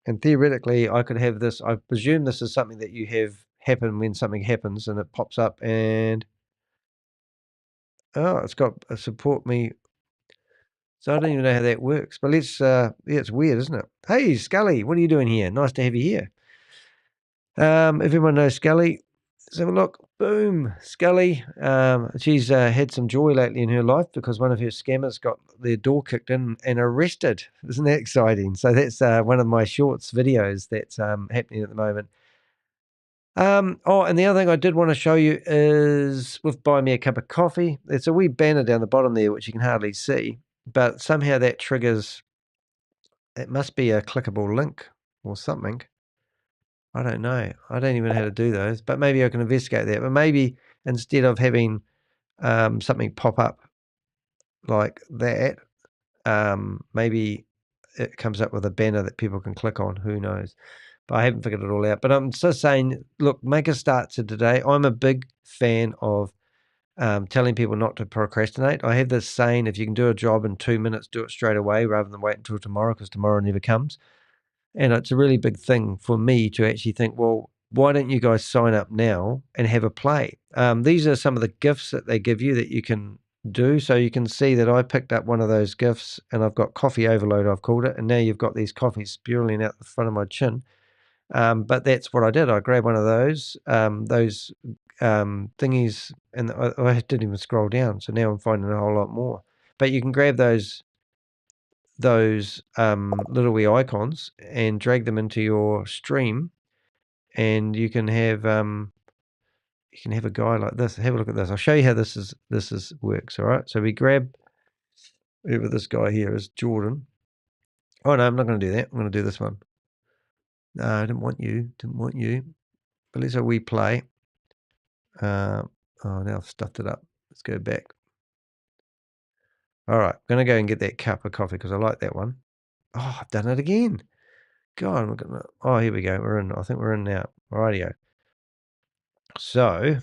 And theoretically, I could have this. I presume this is something that you have happen when something happens, and it pops up and it's got a support me. So I don't even know how that works. But let's it's weird, isn't it? Hey, Scully, what are you doing here? Nice to have you here. If everyone knows Scully, let's have a look. Boom, Scully. She's had some joy lately in her life because one of her scammers got their door kicked in and arrested. Isn't that exciting? So that's one of my shorts videos that's happening at the moment. And the other thing I did want to show you is with Buy Me a Cup of Coffee. It's a wee banner down the bottom there, which you can hardly see, but somehow that triggers, it must be a clickable link or something. I don't know. I don't even know how to do those, but maybe I can investigate that. But maybe instead of having something pop up like that, maybe it comes up with a banner that people can click on. Who knows? But I haven't figured it all out. But I'm just saying, look, make a start to today. I'm a big fan of telling people not to procrastinate. I have this saying, if you can do a job in 2 minutes, do it straight away rather than wait until tomorrow, because tomorrow never comes. And it's a really big thing for me to actually think, well, why don't you guys sign up now and have a play? These are some of the gifts that they give you that you can do. So you can see that I picked up one of those gifts and I've got coffee overload, I've called it. And now you've got these coffees spewing out the front of my chin. But that's what I did. I grabbed one of those thingies, and I didn't even scroll down. So now I'm finding a whole lot more. But you can grab those little wee icons and drag them into your stream, and you can have a guy like this. Have a look at this. I'll show you how this works. All right. So we grab whoever this guy here is, Jordan. Oh no, I'm not going to do that. I'm going to do this one. No, I didn't want you. But let's say we play. Now I've stuffed it up. Let's go back. All right, I'm going to go and get that cup of coffee because I like that one. Oh, I've done it again. God, here we go. We're in. I think we're in now. Rightio. So,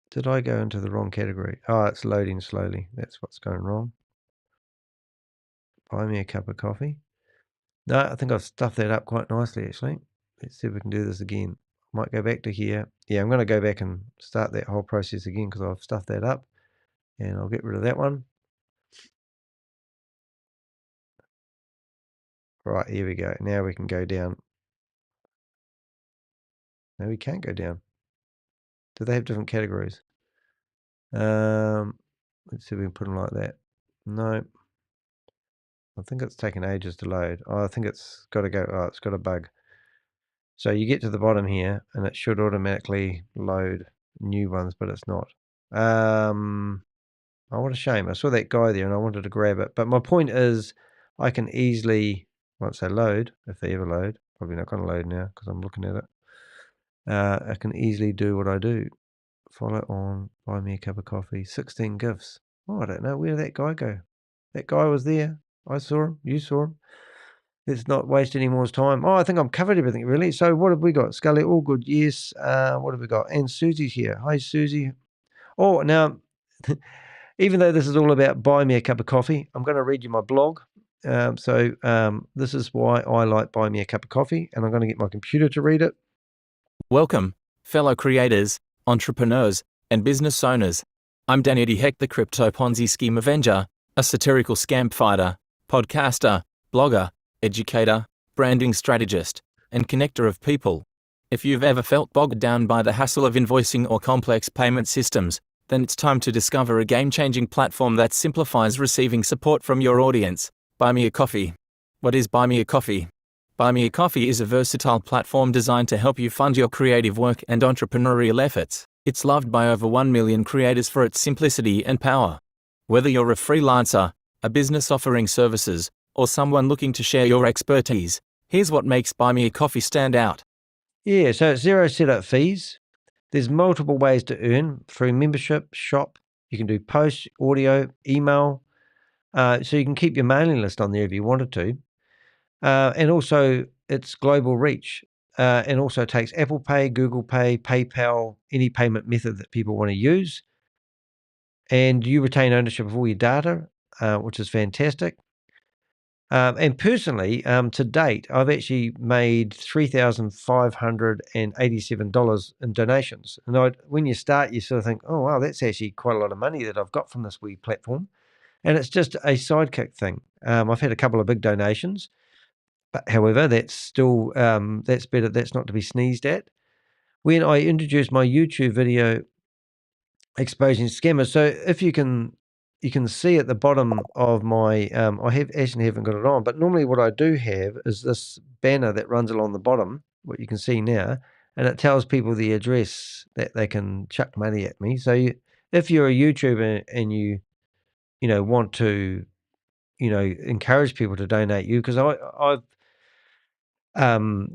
did I go into the wrong category? Oh, it's loading slowly. That's what's going wrong. Buy me a cup of coffee. No, I think I've stuffed that up quite nicely, actually. Let's see if we can do this again. Might go back to here. Yeah, I'm going to go back and start that whole process again because I've stuffed that up. And I'll get rid of that one. Right, here we go. Now we can go down. No, we can't go down. Do they have different categories? Let's see if we can put them like that. No. I think it's taken ages to load. Oh, I think it's got to go. Oh, it's got a bug. So you get to the bottom here, and it should automatically load new ones, but it's not. Oh, what a shame. I saw that guy there, and I wanted to grab it. But my point is, I can easily, once they load, if they ever load, probably not going to load now because I'm looking at it. I can easily do what I do. Follow on, buy me a cup of coffee, 16 gifts. Oh, I don't know. Where did that guy go? That guy was there. I saw him. You saw him. Let's not waste any more time. Oh, I think I've covered everything, really. So what have we got? Scully, all good. Yes. What have we got? And Susie's here. Hi, Susie. Oh, now, even though this is all about buy me a cup of coffee, I'm going to read you my blog. This is why I like Buy Me a Cup of Coffee, and I'm going to get my computer to read it. Welcome, fellow creators, entrepreneurs, and business owners. I'm Danny Heck, the crypto Ponzi scheme avenger, a satirical scam fighter, podcaster, blogger, educator, branding strategist, and connector of people. If you've ever felt bogged down by the hassle of invoicing or complex payment systems, then it's time to discover a game-changing platform that simplifies receiving support from your audience. Buy Me a Coffee. What is Buy Me a Coffee? Buy Me a Coffee is a versatile platform designed to help you fund your creative work and entrepreneurial efforts. It's loved by over 1 million creators for its simplicity and power. Whether you're a freelancer, a business offering services, or someone looking to share your expertise, here's what makes Buy Me a Coffee stand out. Yeah, so it's zero setup fees. There's multiple ways to earn through membership, shop. You can do post, audio, email. So you can keep your mailing list on there if you wanted to. And also, it's global reach. And also takes Apple Pay, Google Pay, PayPal, any payment method that people want to use. And you retain ownership of all your data, which is fantastic. And personally, to date, I've actually made $3,587 in donations. And when you start, you sort of think, oh, wow, that's actually quite a lot of money that I've got from this wee platform. And it's just a sidekick thing. I've had a couple of big donations, but however, that's still, that's better. That's not to be sneezed at. When I introduced my YouTube video exposing scammers, so if you can see at the bottom of my, I haven't got it on, but normally what I do have is this banner that runs along the bottom, what you can see now, and it tells people the address that they can chuck money at me. So if you're a YouTuber and you want to, encourage people to donate you, because I've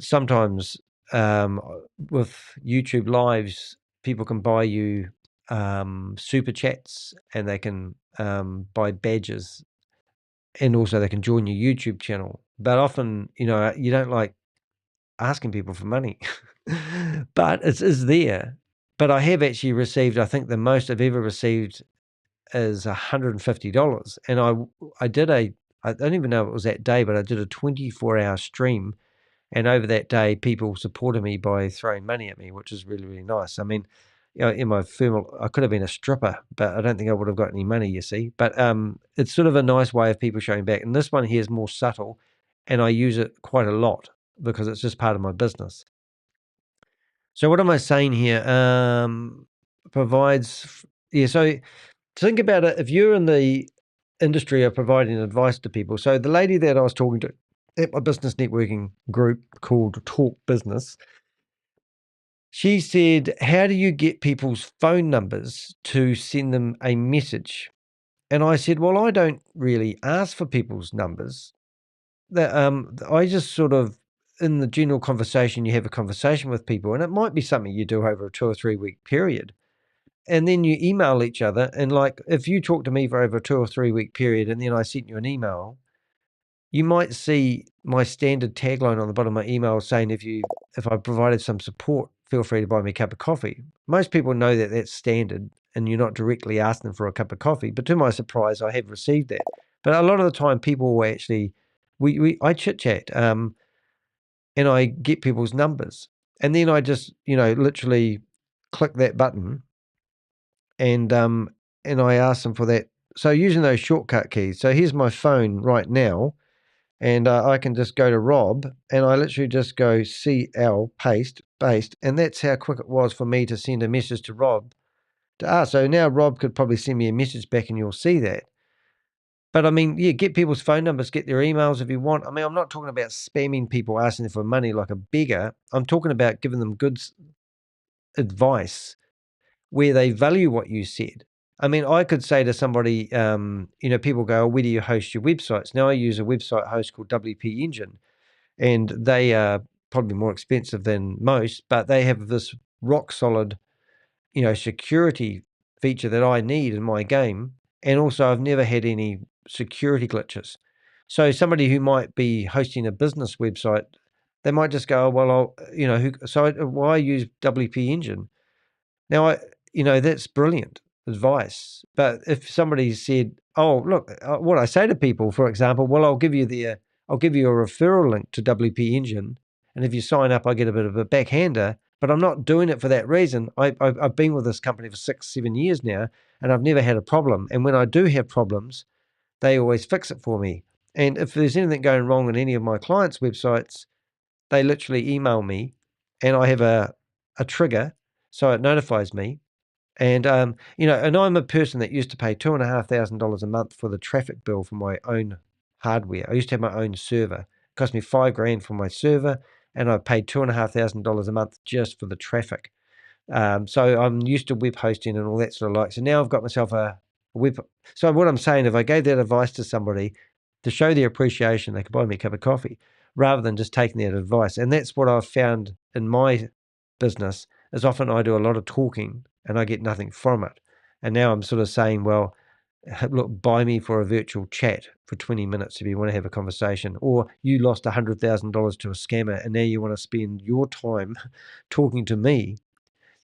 sometimes with YouTube lives, people can buy you super chats, and they can buy badges, and also they can join your YouTube channel. But often, you don't like asking people for money, but it is there. But I have actually received, I think the most I've ever received is $150. And I don't even know if it was that day, but I did a 24-hour stream. And over that day, people supported me by throwing money at me, which is really, really nice. I mean, in my firm, I could have been a stripper, but I don't think I would have got any money, you see. But it's sort of a nice way of people showing back. And this one here is more subtle, and I use it quite a lot because it's just part of my business. So what am I saying here? So think about it. If you're in the industry of providing advice to people, so the lady that I was talking to at my business networking group called Talk Business, she said, how do you get people's phone numbers to send them a message? And I said, well, I don't really ask for people's numbers. I just sort of, in the general conversation, you have a conversation with people, and it might be something you do over a 2 or 3 week period. And then you email each other. And like, if you talk to me for over a 2 or 3 week period, and then I sent you an email, you might see my standard tagline on the bottom of my email saying, if I provided some support, feel free to buy me a cup of coffee. Most people know that that's standard and you're not directly asking them for a cup of coffee. But to my surprise, I have received that. But a lot of the time people will actually, I chit chat, and I get people's numbers. And then I just, literally click that button and I ask them for that. So using those shortcut keys. So here's my phone right now. And I can just go to Rob, and I literally just go CL paste, and that's how quick it was for me to send a message to Rob. So now Rob could probably send me a message back, and you'll see that. But I mean, yeah, get people's phone numbers, get their emails if you want. I mean, I'm not talking about spamming people, asking them for money like a beggar. I'm talking about giving them good advice where they value what you said. I mean, I could say to somebody, people go, oh, where do you host your websites? Now I use a website host called WP Engine, and they are probably more expensive than most, but they have this rock solid, security feature that I need in my game. And also I've never had any security glitches. So somebody who might be hosting a business website, they might just go, oh, well, why use WP Engine? Now, that's brilliant advice. But if somebody said, oh, look, what I say to people, for example, well, I'll give you a referral link to WP Engine, and if you sign up, I get a bit of a backhander, but I'm not doing it for that reason. I've been with this company for 6-7 years now, and I've never had a problem. And when I do have problems, they always fix it for me. And if there's anything going wrong on any of my clients' websites, they literally email me, and I have a trigger, so it notifies me. And and I'm a person that used to pay $2,500 a month for the traffic bill for my own hardware. I used to have my own server. It cost me $5,000 for my server, and I paid $2,500 a month just for the traffic. So I'm used to web hosting and all that sort of like. So now I've got myself a web. So what I'm saying, if I gave that advice to somebody to show their appreciation, they could buy me a cup of coffee rather than just taking that advice. And that's what I've found in my business is often I do a lot of talking and I get nothing from it. And now I'm sort of saying, well, look, buy me for a virtual chat for 20 minutes if you want to have a conversation. Or you lost $100,000 to a scammer and now you want to spend your time talking to me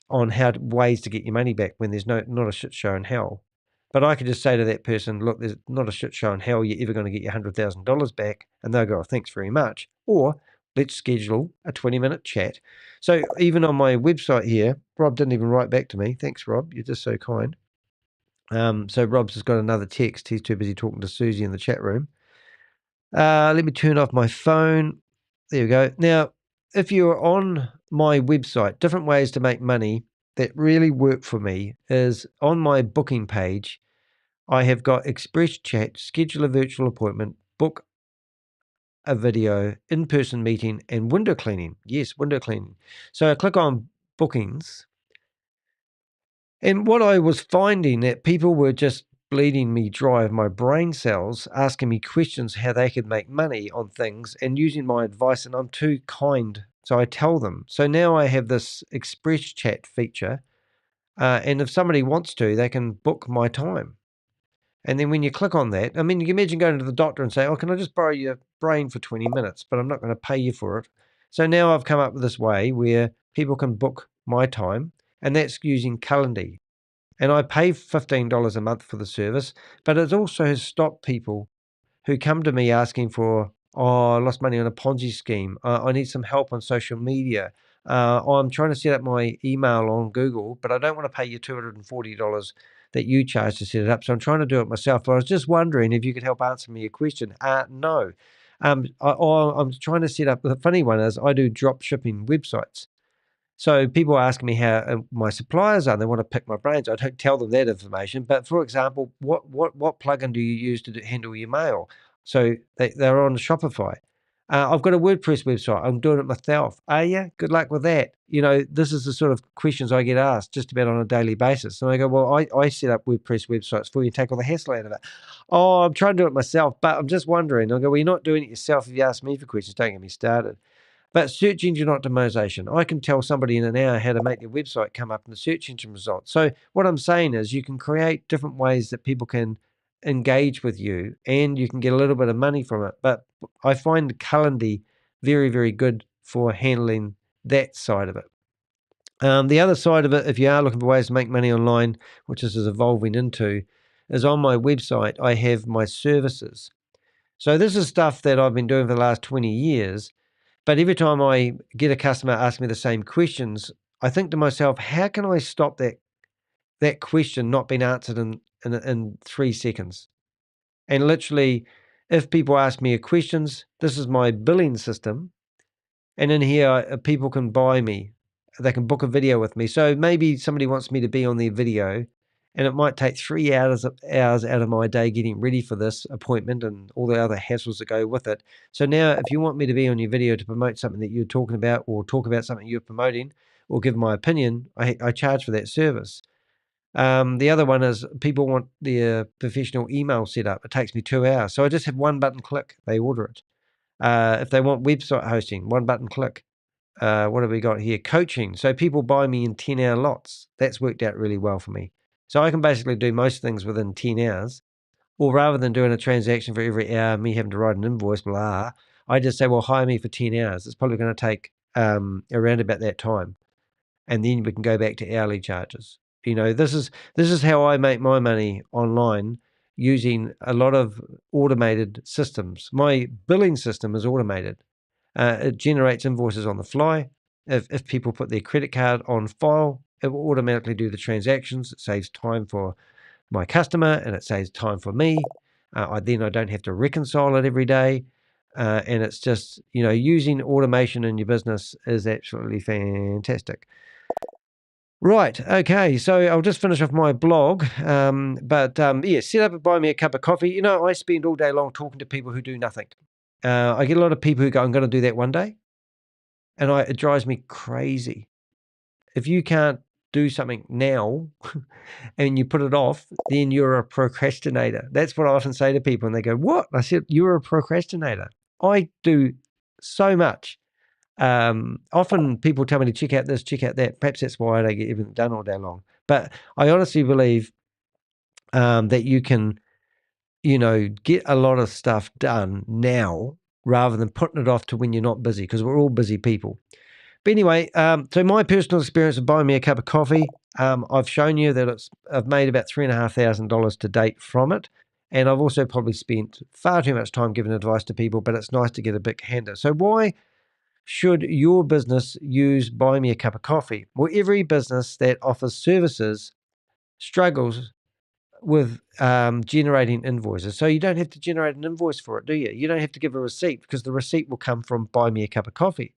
on ways to get your money back when there's not a shit show in hell. But I could just say to that person, look, there's not a shit show in hell. You're ever going to get your $100,000 back. And they'll go, oh, thanks very much. Or let's schedule a 20-minute chat. So even on my website here, Rob didn't even write back to me. Thanks, Rob. You're just so kind. So Rob's just got another text. He's too busy talking to Susie in the chat room. Let me turn off my phone. There we go. Now, if you're on my website, different ways to make money that really work for me is on my booking page, I have got express chat, schedule a virtual appointment, book a video, in-person meeting, and window cleaning. Yes, window cleaning. So I click on bookings. And what I was finding that people were just bleeding me dry of my brain cells, asking me questions how they could make money on things and using my advice, and I'm too kind. So I tell them. So now I have this express chat feature. And if somebody wants to, they can book my time. And then when you click on that, I mean, you can imagine going to the doctor and say, oh, can I just borrow your brain for 20 minutes? But I'm not going to pay you for it. So now I've come up with this way where people can book my time, and that's using Calendly. And I pay $15 a month for the service, but it also has stopped people who come to me asking for, oh, I lost money on a Ponzi scheme. I need some help on social media. I'm trying to set up my email on Google, but I don't want to pay you $240 that you charge to set it up. So I'm trying to do it myself. But I was just wondering if you could help answer me a question. No. I'm trying to set up, the funny one is I do drop shipping websites. So people ask me how my suppliers are. They want to pick my brains. I don't tell them that information. But for example, what plugin do you use to handle your mail? So they're on Shopify. I've got a WordPress website. I'm doing it myself. Are you? Good luck with that. This is the sort of questions I get asked just about on a daily basis. And I go, well, I set up WordPress websites for you, take all the hassle out of it. Oh, I'm trying to do it myself, but I'm just wondering. I go, well, you're not doing it yourself if you ask me for questions. Don't get me started. But search engine optimization, I can tell somebody in an hour how to make their website come up in the search engine results. So what I'm saying is you can create different ways that people can engage with you and you can get a little bit of money from it. But I find Calendly very, very good for handling that side of it. The other side of it, if you are looking for ways to make money online, which this is evolving into, is on my website, I have my services. So this is stuff that I've been doing for the last 20 years. But every time I get a customer ask me the same questions, I think to myself, how can I stop that question not being answered in 3 seconds? And literally, if people ask me questions, this is my billing system. And in here, people can buy me. They can book a video with me. So maybe somebody wants me to be on their video, and it might take 3 hours out of my day getting ready for this appointment and all the other hassles that go with it. So now if you want me to be on your video to promote something that you're talking about or talk about something you're promoting or give my opinion, I charge for that service. The other one is people want their professional email set up. It takes me 2 hours. So I just have one button click. They order it. If they want website hosting, one button click. What have we got here? Coaching. So people buy me in 10-hour lots. That's worked out really well for me. So I can basically do most things within 10 hours. Or rather than doing a transaction for every hour, me having to write an invoice, blah, I just say, well, hire me for 10 hours. It's probably going to take around about that time. And then we can go back to hourly charges. This is how I make my money online using a lot of automated systems. My billing system is automated. It generates invoices on the fly. If people put their credit card on file, it will automatically do the transactions. It saves time for my customer and it saves time for me. I don't have to reconcile it every day. And it's just, using automation in your business is absolutely fantastic. Right. Okay. So I'll just finish off my blog. Set up and buy me a cup of coffee. I spend all day long talking to people who do nothing. I get a lot of people who go, I'm going to do that one day. And it drives me crazy. If you can't do something now and you put it off, then you're a procrastinator. That's what I often say to people. And they go, what? I said, you're a procrastinator. I do so much. Often people tell me to check out this, check out that. Perhaps that's why I don't get everything done all day long. But I honestly believe that you can, get a lot of stuff done now rather than putting it off to when you're not busy, because we're all busy people. But anyway, so my personal experience of buying me a cup of coffee, I've shown you that I've made about $3,500 to date from it. And I've also probably spent far too much time giving advice to people, but it's nice to get a big hander. So why should your business use Buy Me a Cup of Coffee? Well, every business that offers services struggles with generating invoices. So you don't have to generate an invoice for it, do you? You don't have to give a receipt, because the receipt will come from Buy Me a Cup of Coffee.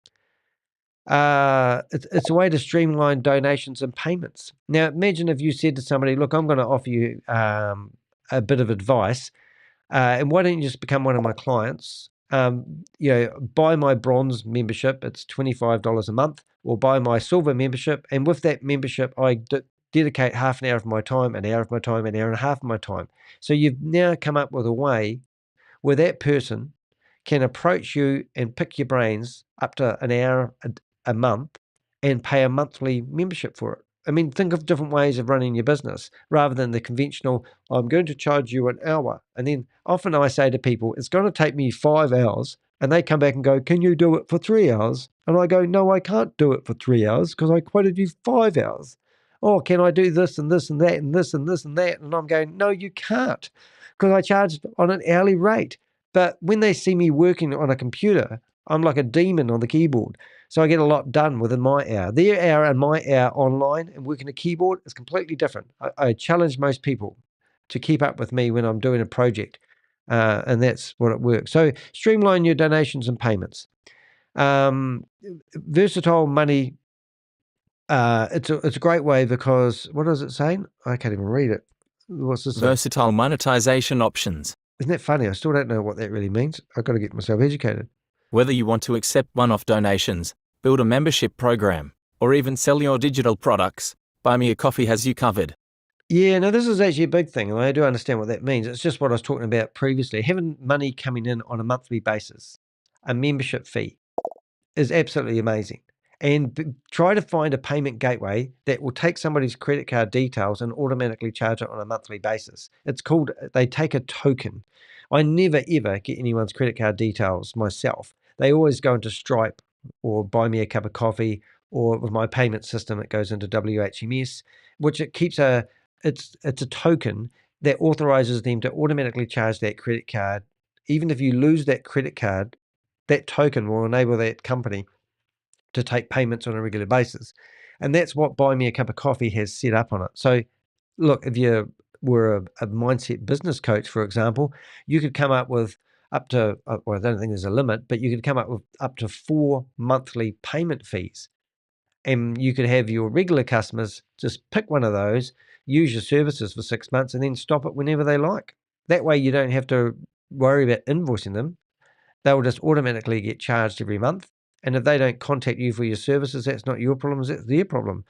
It's a way to streamline donations and payments. Now, imagine if you said to somebody, look, I'm going to offer you a bit of advice, and why don't you just become one of my clients? Buy my bronze membership, it's $25 a month, or buy my silver membership. And with that membership, I dedicate half an hour of my time, an hour of my time, an hour and a half of my time. So you've now come up with a way where that person can approach you and pick your brains up to an hour a month and pay a monthly membership for it. I mean, think of different ways of running your business rather than the conventional, I'm going to charge you an hour. And then often I say to people, it's going to take me 5 hours. And they come back and go, can you do it for 3 hours? And I go, no, I can't do it for 3 hours because I quoted you 5 hours. Oh, can I do this and this and that and this and this and that? And I'm going, no, you can't, because I charged on an hourly rate. But when they see me working on a computer, I'm like a demon on the keyboard. So I get a lot done within my hour. Their hour and my hour online and working a keyboard is completely different. I challenge most people to keep up with me when I'm doing a project, and that's what it works. So streamline your donations and payments. Versatile money. It's a great way, because what is it saying? I can't even read it. What's this? Versatile monetization options. Isn't that funny? I still don't know what that really means. I've got to get myself educated. Whether you want to accept one-off donations, build a membership program, or even sell your digital products, Buy Me a Coffee has you covered. Yeah, no, this is actually a big thing, and I do understand what that means. It's just what I was talking about previously. Having money coming in on a monthly basis, a membership fee, is absolutely amazing. And try to find a payment gateway that will take somebody's credit card details and automatically charge it on a monthly basis. It's called, they take a token. I never, ever get anyone's credit card details myself. They always go into Stripe or Buy Me a Cup of Coffee, or with my payment system, it goes into WHMS, which it keeps it's a token that authorizes them to automatically charge that credit card. Even if you lose that credit card, that token will enable that company to take payments on a regular basis. And that's what Buy Me a Cup of Coffee has set up on it. So look, if you were a mindset business coach, for example, you could come up with up to, well, I don't think there's a limit, but you could come up with up to 4 monthly payment fees. And you could have your regular customers just pick one of those, use your services for 6 months, and then stop it whenever they like. That way you don't have to worry about invoicing them. They'll just automatically get charged every month. And if they don't contact you for your services, that's not your problem, that's their problem.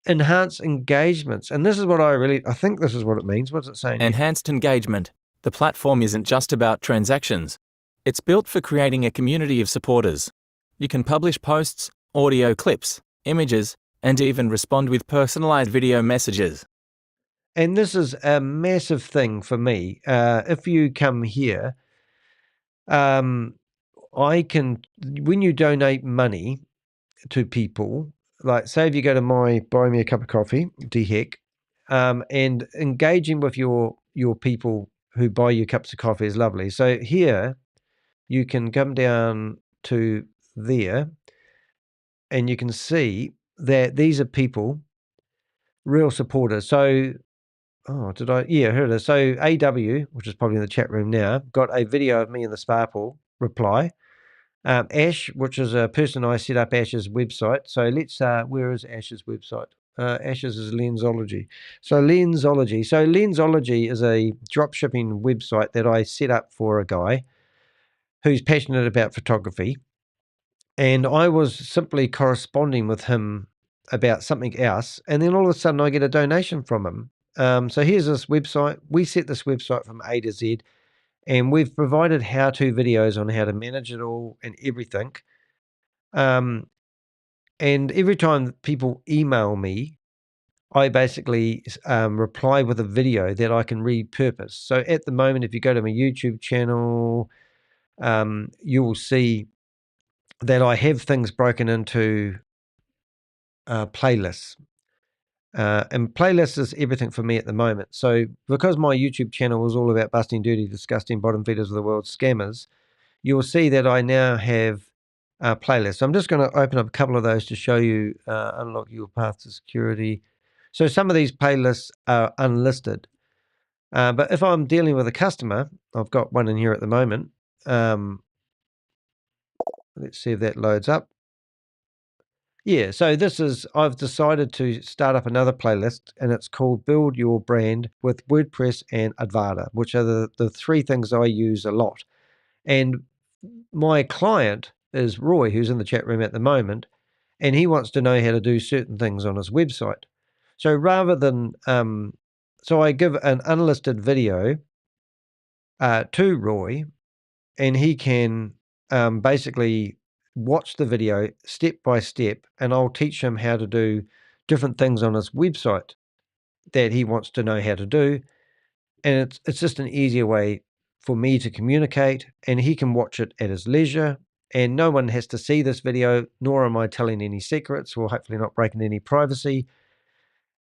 Enhance engagements. And this is what I think this is what it means. What's it saying here? Enhanced engagement. The platform isn't just about transactions. It's built for creating a community of supporters. You can publish posts, audio clips, images, and even respond with personalized video messages. And this is a massive thing for me. If you come here, I can, when you donate money to people, like say if you go to my Buy Me a Cup of Coffee, DHEC, and engaging with your people who buy you cups of coffee is lovely. So here you can come down to there and you can see that these are people, real supporters. So Oh, did I? Yeah, here it is. So AW, which is probably in the chat room now, got a video of me in the Sparkle reply. Ash, which is a person I set up Ash's website. So let's, where is Ash's website? Ash's is Lensology. So Lensology is a dropshipping website that I set up for a guy who's passionate about photography. And I was simply corresponding with him about something else. And then all of a sudden I get a donation from him. So here's this website. We set this website from A to Z. And we've provided how-to videos on how to manage it all and everything. And every time people email me, I basically reply with a video that I can repurpose. So at the moment, if you go to my YouTube channel, you will see that I have things broken into playlists. And playlists is everything for me at the moment. So because my YouTube channel is all about busting dirty, disgusting bottom feeders of the world scammers, you will see that I now have playlists. So I'm just going to open up a couple of those to show you unlock your path to security. So some of these playlists are unlisted. But if I'm dealing with a customer, I've got one in here at the moment. Let's see if that loads up. Yeah, so I've decided to start up another playlist, and it's called Build Your Brand with WordPress and Advada, which are the three things I use a lot. And my client is Roy, who's in the chat room at the moment, and he wants to know how to do certain things on his website. So rather than, so I give an unlisted video to Roy, and he can basically watch the video step by step, and I'll teach him how to do different things on his website that he wants to know how to do. And it's just an easier way for me to communicate, and he can watch it at his leisure, and no one has to see this video, nor am I telling any secrets or hopefully not breaking any privacy.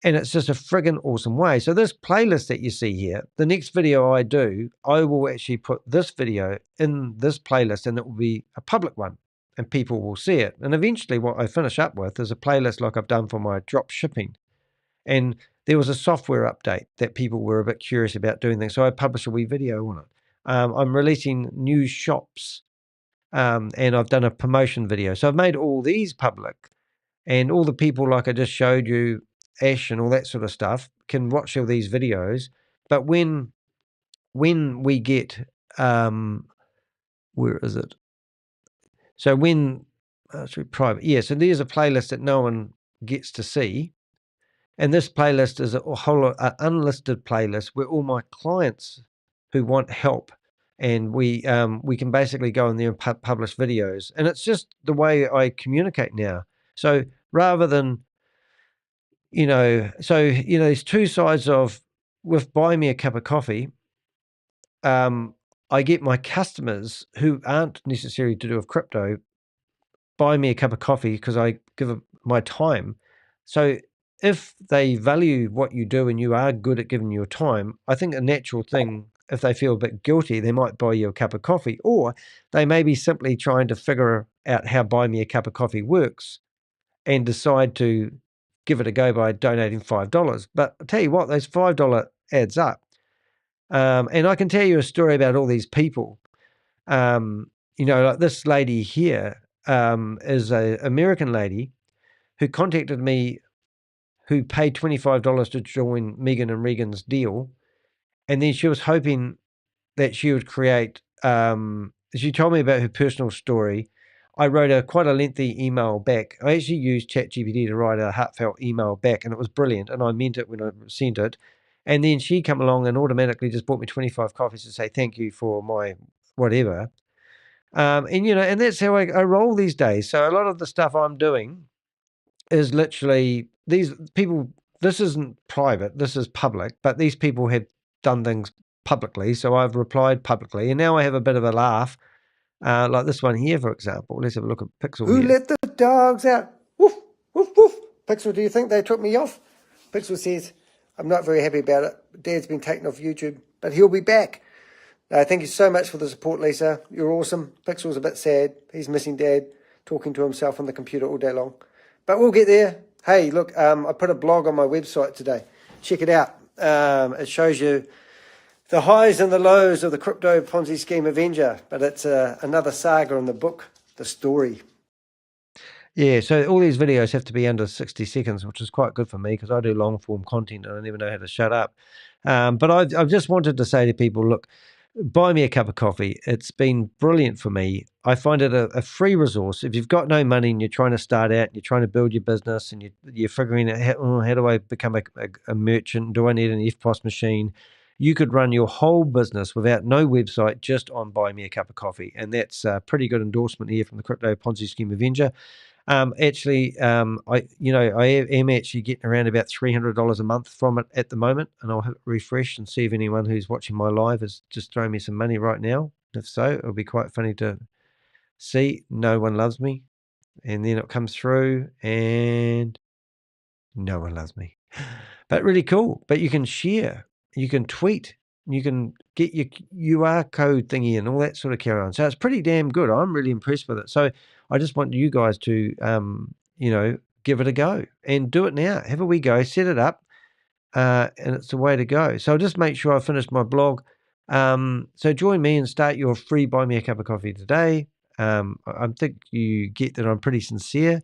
And it's just a friggin' awesome way. So this playlist that you see here, the next video I do, I will actually put this video in this playlist, and it will be a public one and people will see it. And eventually what I finish up with is a playlist like I've done for my drop shipping. And there was a software update that people were a bit curious about doing things. So I published a wee video on it. I'm releasing new shops, and I've done a promotion video. So I've made all these public, and all the people like I just showed you, Ash and all that sort of stuff, can watch all these videos. But when we get, where is it? So when, through private, yeah, so there's a playlist that no one gets to see. And this playlist is a whole unlisted playlist where all my clients who want help, and we can basically go in there and publish videos. And it's just the way I communicate now. So rather than, there's two sides of, with Buy Me a Cup of Coffee, I get my customers who aren't necessarily to do with crypto buy me a cup of coffee because I give them my time. So if they value what you do and you are good at giving your time, I think a natural thing, if they feel a bit guilty, they might buy you a cup of coffee, or they may be simply trying to figure out how Buy Me a Cup of Coffee works and decide to give it a go by donating $5. But I'll tell you what, those $5 adds up. And I can tell you a story about all these people. Like this lady here is an American lady who contacted me, who paid $25 to join Megan and Regan's deal. And then she was hoping that she would create, she told me about her personal story. I wrote quite a lengthy email back. I actually used ChatGPT to write a heartfelt email back, and it was brilliant. And I meant it when I sent it. And then she came along and automatically just bought me 25 coffees to say thank you for my whatever. And that's how I roll these days. So a lot of the stuff I'm doing is literally these people. This isn't private, this is public, but these people have done things publicly. So I've replied publicly, and now I have a bit of a laugh. Like this one here, for example. Let's have a look at Pixel. Who let the dogs out? Woof, woof, woof. Pixel, do you think they took me off? Pixel says, I'm not very happy about it. Dad's been taken off YouTube, but he'll be back. Thank you so much for the support, Lisa. You're awesome. Pixel's a bit sad. He's missing Dad, talking to himself on the computer all day long. But we'll get there. Hey, look, I put a blog on my website today. Check it out. It shows you the highs and the lows of the crypto Ponzi scheme Avenger, but it's another saga in the book, the story. Yeah, so all these videos have to be under 60 seconds, which is quite good for me because I do long form content and I never know how to shut up. But I've just wanted to say to people, look, buy me a cup of coffee. It's been brilliant for me. I find it a free resource. If you've got no money and you're trying to start out, you're trying to build your business and you're figuring out how do I become a merchant? Do I need an EFTPOS machine? You could run your whole business without no website, just on buy me a cup of coffee. And that's a pretty good endorsement here from the Crypto Ponzi Scheme Avenger. I am actually getting around about $300 a month from it at the moment, and I'll hit refresh and see if anyone who's watching my live is just throwing me some money right now. If so, it'll be quite funny to see. No one loves me, and then it comes through, and no one loves me. But really cool. But you can share, you can tweet, you can get your QR code thingy and all that sort of carry on. So it's pretty damn good. I'm really impressed with it. So I just want you guys to, give it a go and do it now. Have a wee go, set it up, and it's the way to go. So I'll just make sure I finish my blog. So join me and start your free Buy Me a Cup of Coffee today. I think you get that I'm pretty sincere.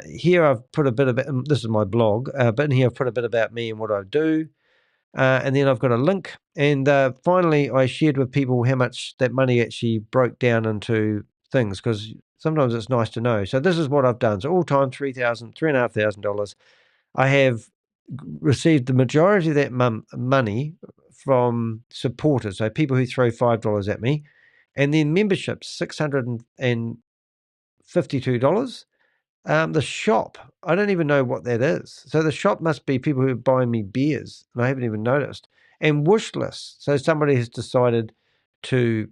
Here I've put a bit about, this is my blog, but in here I've put a bit about me and what I do. And then I've got a link. And finally, I shared with people how much that money actually broke down into things, because sometimes it's nice to know. So this is what I've done. So all time, $3,500. I have received the majority of that money from supporters, so people who throw $5 at me, and then memberships, $652. The shop, I don't even know what that is. So the shop must be people who are buying me beers, and I haven't even noticed. And wish list. So somebody has decided to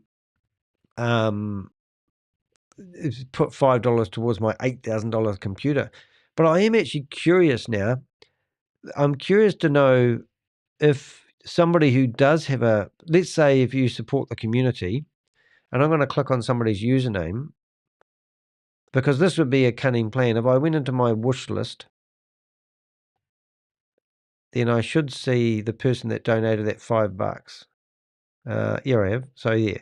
put $5 towards my $8,000 computer. But I am actually curious now. I'm curious to know if somebody who does have let's say if you support the community, and I'm going to click on somebody's username, because this would be a cunning plan. If I went into my wish list, then I should see the person that donated that $5. Here I have. So yeah.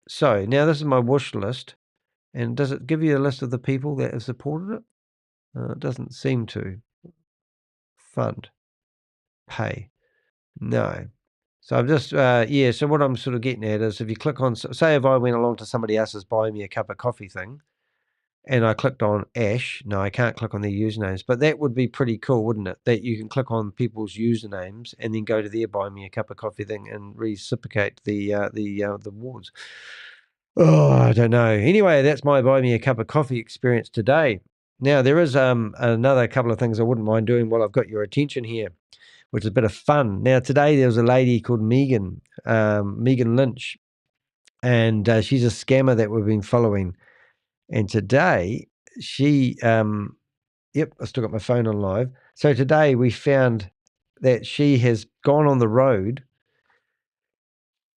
So now this is my wish list, and does it give you a list of the people that have supported it? It doesn't seem to. Fund, pay, no. So I'm just So what I'm sort of getting at is, if you click on, say if I went along to somebody else's buy me a cup of coffee thing, and I clicked on Ash. No, I can't click on their usernames, but that would be pretty cool, wouldn't it? That you can click on people's usernames and then go to their buy me a cup of coffee thing and reciprocate the awards. Oh, I don't know. Anyway, that's my buy me a cup of coffee experience today. Now there is another couple of things I wouldn't mind doing while I've got your attention here, which is a bit of fun. Now today there was a lady called Megan Lynch, and she's a scammer that we've been following. And today she, yep, I still got my phone on live. So today we found that she has gone on the road,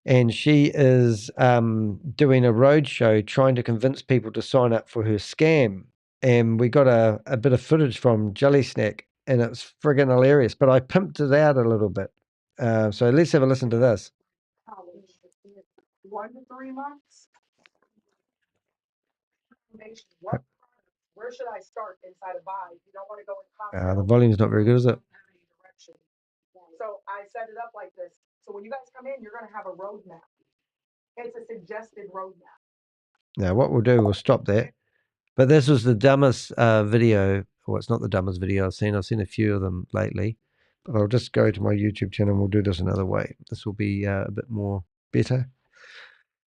and she is doing a road show trying to convince people to sign up for her scam. And we got a bit of footage from Jelly Snack, and it's friggin' hilarious. But I pimped it out a little bit. So let's have a listen to this. 1 to 3 months. What? Where should I start inside of buy? You don't want to go in Costco. The volume's not very good, is it? So I set it up like this. So when you guys come in, you're going to have a roadmap. It's a suggested roadmap. Now, what we'll do, we'll stop that. But this was the dumbest video. Well, it's not the dumbest video I've seen. I've seen a few of them lately. But I'll just go to my YouTube channel and we'll do this another way. This will be a bit more better.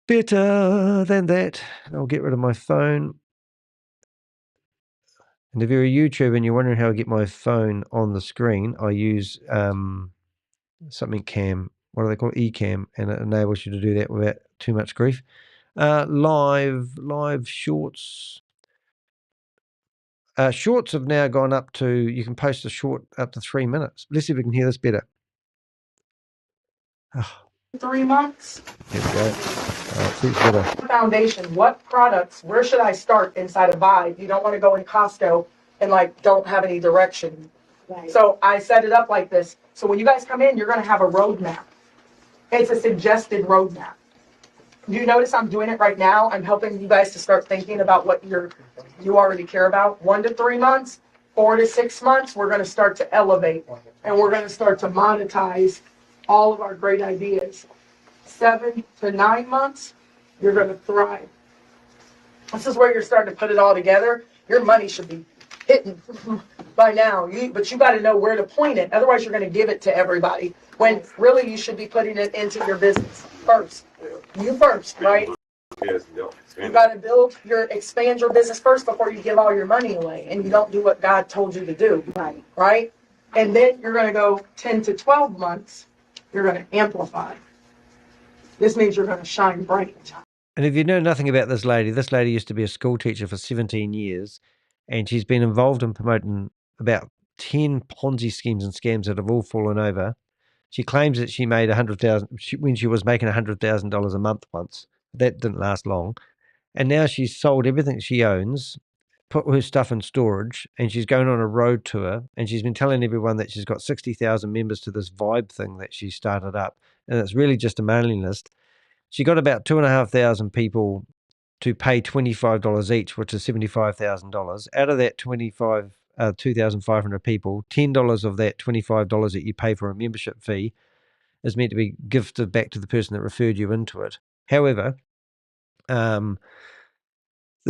Better than that. I'll get rid of my phone. And if you're a YouTuber and you're wondering how I get my phone on the screen, I use something cam. What do they call it? ECam. And it enables you to do that without too much grief. Live shorts. Shorts have now gone up to, you can post a short up to 3 minutes. Let's see if we can hear this better. 3 months. Here we go. Seems better. Foundation. What products? Where should I start inside of buy? You don't want to go in Costco and don't have any direction. Right. So I set it up like this. So when you guys come in, you're going to have a roadmap. It's a suggested roadmap. You notice I'm doing it right now. I'm helping you guys to start thinking about what you already care about. 1 to 3 months, 4 to 6 months, we're going to start to elevate and we're going to start to monetize all of our great ideas. 7 to 9 months, you're going to thrive. This is where you're starting to put it all together. Your money should be hitting by now, but you got to know where to point it. Otherwise, you're going to give it to everybody when really you should be putting it into your business first. You first, right? You got to expand your business first before you give all your money away and you don't do what God told you to do. Right. Right? And then you're going to go 10 to 12 months, you're going to amplify. This means you're going to shine bright. And if you know nothing about this lady used to be a school teacher for 17 years, and she's been involved in promoting about 10 Ponzi schemes and scams that have all fallen over. She claims that she made $100,000 when she was making $100,000 a month once. That didn't last long. And now she's sold everything she owns, put her stuff in storage, and she's going on a road tour. And she's been telling everyone that she's got 60,000 members to this Vibe thing that she started up. And it's really just a mailing list. She got about 2,500 people to pay $25 each, which is $75,000. Out of that 2,500 people, $10 of that $25 that you pay for a membership fee is meant to be gifted back to the person that referred you into it. However, the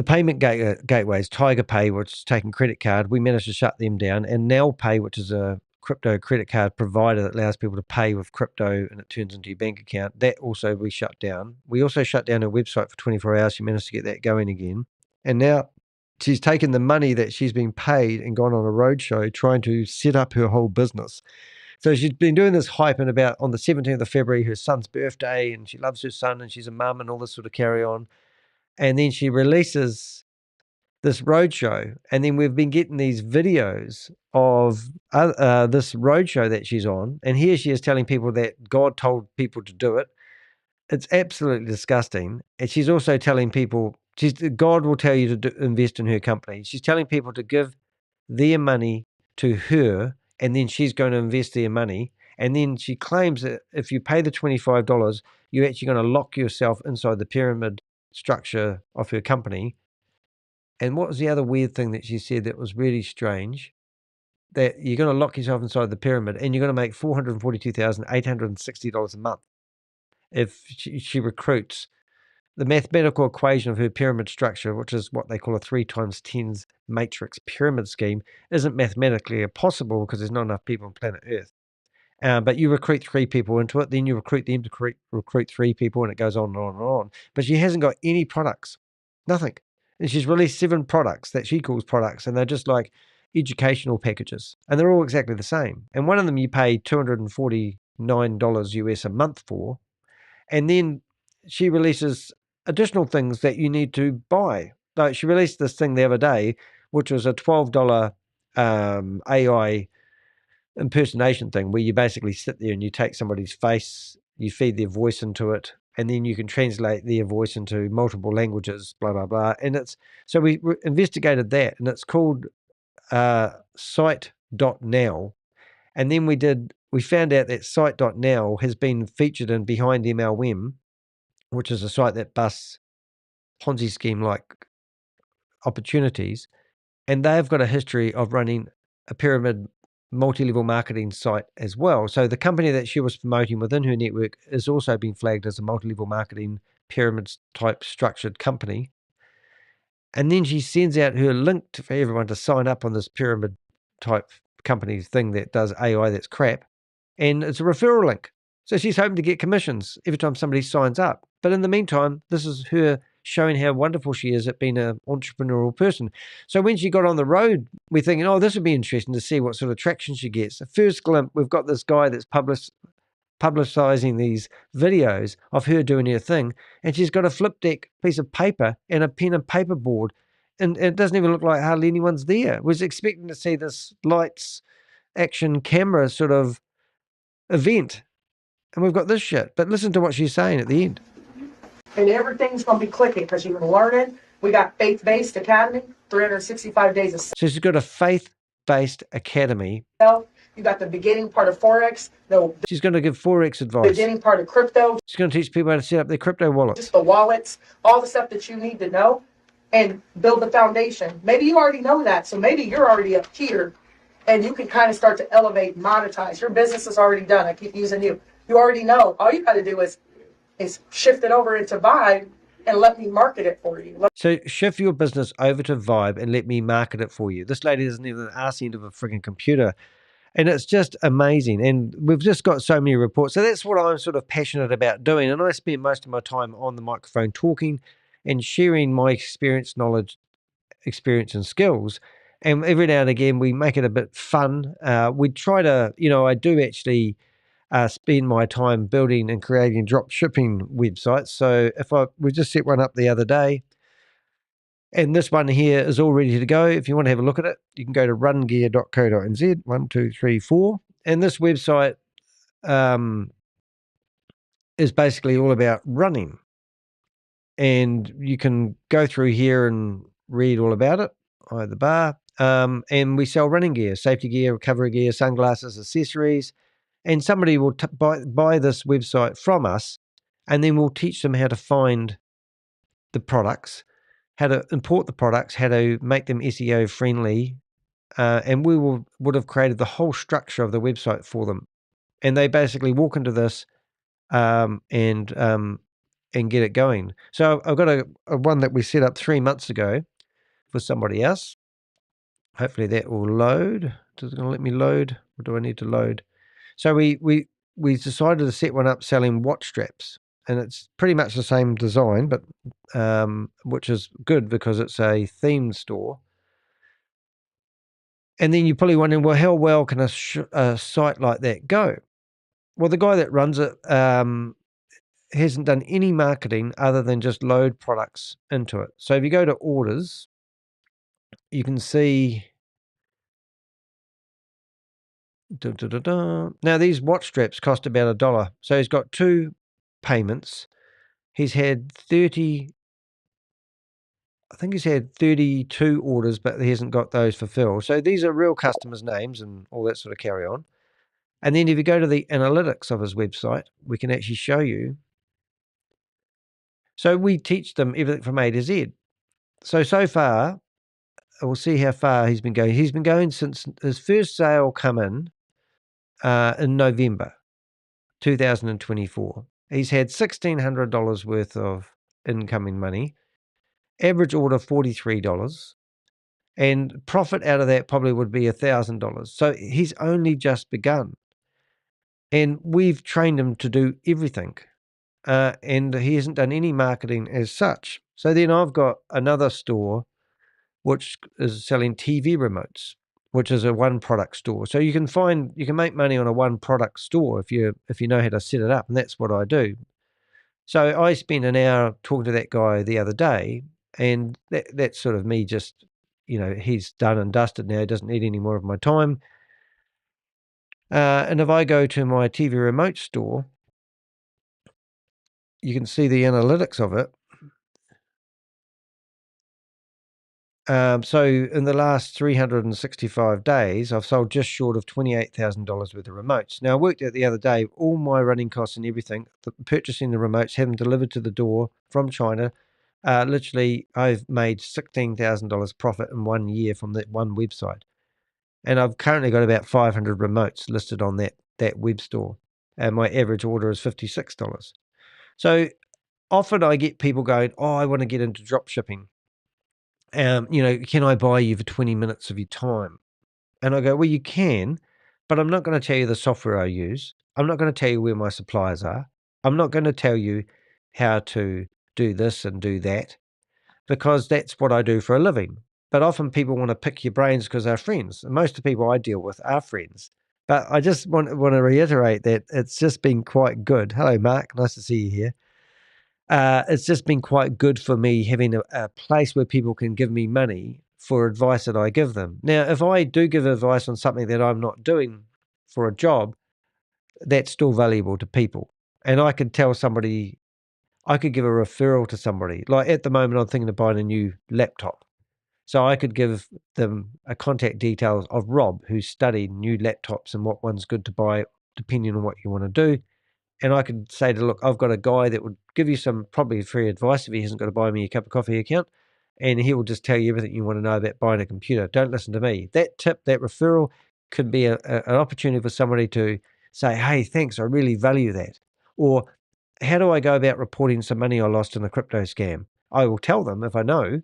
payment gateways, Tiger Pay, which is taking credit card, we managed to shut them down, and Now Pay, which is a crypto credit card provider that allows people to pay with crypto and it turns into your bank account, that also we shut down. We also shut down her website for 24 hours. She managed to get that going again. And now she's taken the money that she's been paid and gone on a roadshow trying to set up her whole business. So she's been doing this hype, and about on the 17th of February, her son's birthday, and she loves her son and she's a mum and all this sort of carry on. And then she releases this roadshow, and then we've been getting these videos of this roadshow that she's on, and here she is telling people that God told people to do it. It's absolutely disgusting. And she's also telling people God will tell you to invest in her company. She's telling people to give their money to her, and then she's going to invest their money. And then she claims that if you pay the $25, you're actually going to lock yourself inside the pyramid structure of her company. And what was the other weird thing that she said that was really strange? That you're going to lock yourself inside the pyramid and you're going to make $442,860 a month if she recruits. The mathematical equation of her pyramid structure, which is what they call a 3 times 10's matrix pyramid scheme, isn't mathematically possible because there's not enough people on planet Earth. But you recruit 3 people into it, then you recruit them to recruit 3 people, and it goes on and on and on. But she hasn't got any products, nothing. And she's released 7 products that she calls products, and they're just like educational packages, and they're all exactly the same. And one of them you pay $249 US a month for, and then she releases additional things that you need to buy. Like she released this thing the other day, which was a $12 AI impersonation thing where you basically sit there and you take somebody's face, you feed their voice into it, and then you can translate their voice into multiple languages, blah, blah, blah. And it's, so we investigated that, and it's called site.now. And then we found out that site.now has been featured in Behind MLM, which is a site that busts Ponzi scheme like opportunities. And they've got a history of running a pyramid multi-level marketing site as well. So the company that she was promoting within her network is also being flagged as a multi-level marketing pyramid type structured company. And then she sends out her link for everyone to sign up on this pyramid type company thing that does AI that's crap. And it's a referral link. So she's hoping to get commissions every time somebody signs up. But in the meantime, this is her showing how wonderful she is at being an entrepreneurial person. So when she got on the road, we're thinking, oh, this would be interesting to see what sort of traction she gets. At first glimpse, we've got this guy that's publicizing these videos of her doing her thing, and she's got a flip deck piece of paper and a pen and paper board, and it doesn't even look like hardly anyone's there. Was expecting to see this lights, action, camera sort of event, and we've got this shit. But listen to what she's saying at the end. And everything's going to be clicking because you're going to learn it. We got Faith-Based Academy, 365 days of... So she's got a faith based academy. You got the beginning part of Forex, She's going to give Forex advice. Beginning part of crypto. She's going to teach people how to set up their crypto wallets. Just the wallets, all the stuff that you need to know and build the foundation. Maybe you already know that, so maybe you're already up here and you can kind of start to elevate, monetize. Your business is already done. I keep using you. You already know. All you got to do is shift it over into Vibe and let me market it for you. So shift your business over to Vibe and let me market it for you. This lady isn't even the arse end of a freaking computer. And it's just amazing. And we've just got so many reports. So that's what I'm sort of passionate about doing. And I spend most of my time on the microphone talking and sharing my experience, knowledge, experience and skills. And every now and again, we make it a bit fun. We try to, I do actually spend my time building and creating drop shipping websites. So we just set one up the other day. And this one here is all ready to go. If you want to have a look at it, you can go to rungear.co.nz, 1, 2, 3, 4. And this website is basically all about running. And you can go through here and read all about it, the bar. And we sell running gear, safety gear, recovery gear, sunglasses, accessories. And somebody will buy this website from us, and then we'll teach them how to find the products, how to import the products, how to make them SEO friendly, and we would have created the whole structure of the website for them. And they basically walk into this and get it going. So I've got a one that we set up 3 months ago for somebody else. Hopefully that will load. Is it going to let me load? Or do I need to load? So we decided to set one up selling watch straps. And it's pretty much the same design, but which is good because it's a themed store. And then you're probably wondering, well, how well can a site like that go? Well, the guy that runs it hasn't done any marketing other than just load products into it. So if you go to orders, you can see. Now, these watch straps cost about $1. So he's got 2 payments. He's had 30. I think he's had 32 orders, but he hasn't got those fulfilled. So these are real customers' names and all that sort of carry on. And then if you go to the analytics of his website, we can actually show you. So we teach them everything from A to Z. So far, we'll see how far he's been going. He's been going since his first sale come in November 2024. He's had $1,600 worth of incoming money, average order $43. And profit out of that probably would be $1,000. So he's only just begun. And we've trained him to do everything. And he hasn't done any marketing as such. So then I've got another store which is selling TV remotes, which is a one product store. So you can make money on a one product store if you know how to set it up. And that's what I do. So I spent an hour talking to that guy the other day, and that's sort of me just, he's done and dusted now. He doesn't need any more of my time. And if I go to my TV remote store, you can see the analytics of it. So in the last 365 days, I've sold just short of $28,000 worth of remotes. Now, I worked out the other day, all my running costs and everything, purchasing the remotes, having them delivered to the door from China. Literally, I've made $16,000 profit in 1 year from that one website. And I've currently got about 500 remotes listed on that web store. And my average order is $56. So often I get people going, oh, I want to get into drop shipping. Can I buy you for 20 minutes of your time? And I go, well, you can, but I'm not going to tell you the software I use. I'm not going to tell you where my suppliers are. I'm not going to tell you how to do this and do that, because that's what I do for a living. But often people want to pick your brains because they're friends. And most of the people I deal with are friends. But I just want to reiterate that it's just been quite good. Hello, Mark. Nice to see you here. It's just been quite good for me having a place where people can give me money for advice that I give them. Now, if I do give advice on something that I'm not doing for a job, that's still valuable to people. And I could tell somebody, I could give a referral to somebody. Like at the moment, I'm thinking of buying a new laptop. So I could give them a contact details of Rob, who studied new laptops and what one's good to buy, depending on what you want to do. And I could say to, look, I've got a guy that would give you some probably free advice if he hasn't got to buy me a cup of coffee account. And he will just tell you everything you want to know about buying a computer. Don't listen to me. That tip, that referral could be an opportunity for somebody to say, hey, thanks, I really value that. Or how do I go about reporting some money I lost in a crypto scam? I will tell them if I know.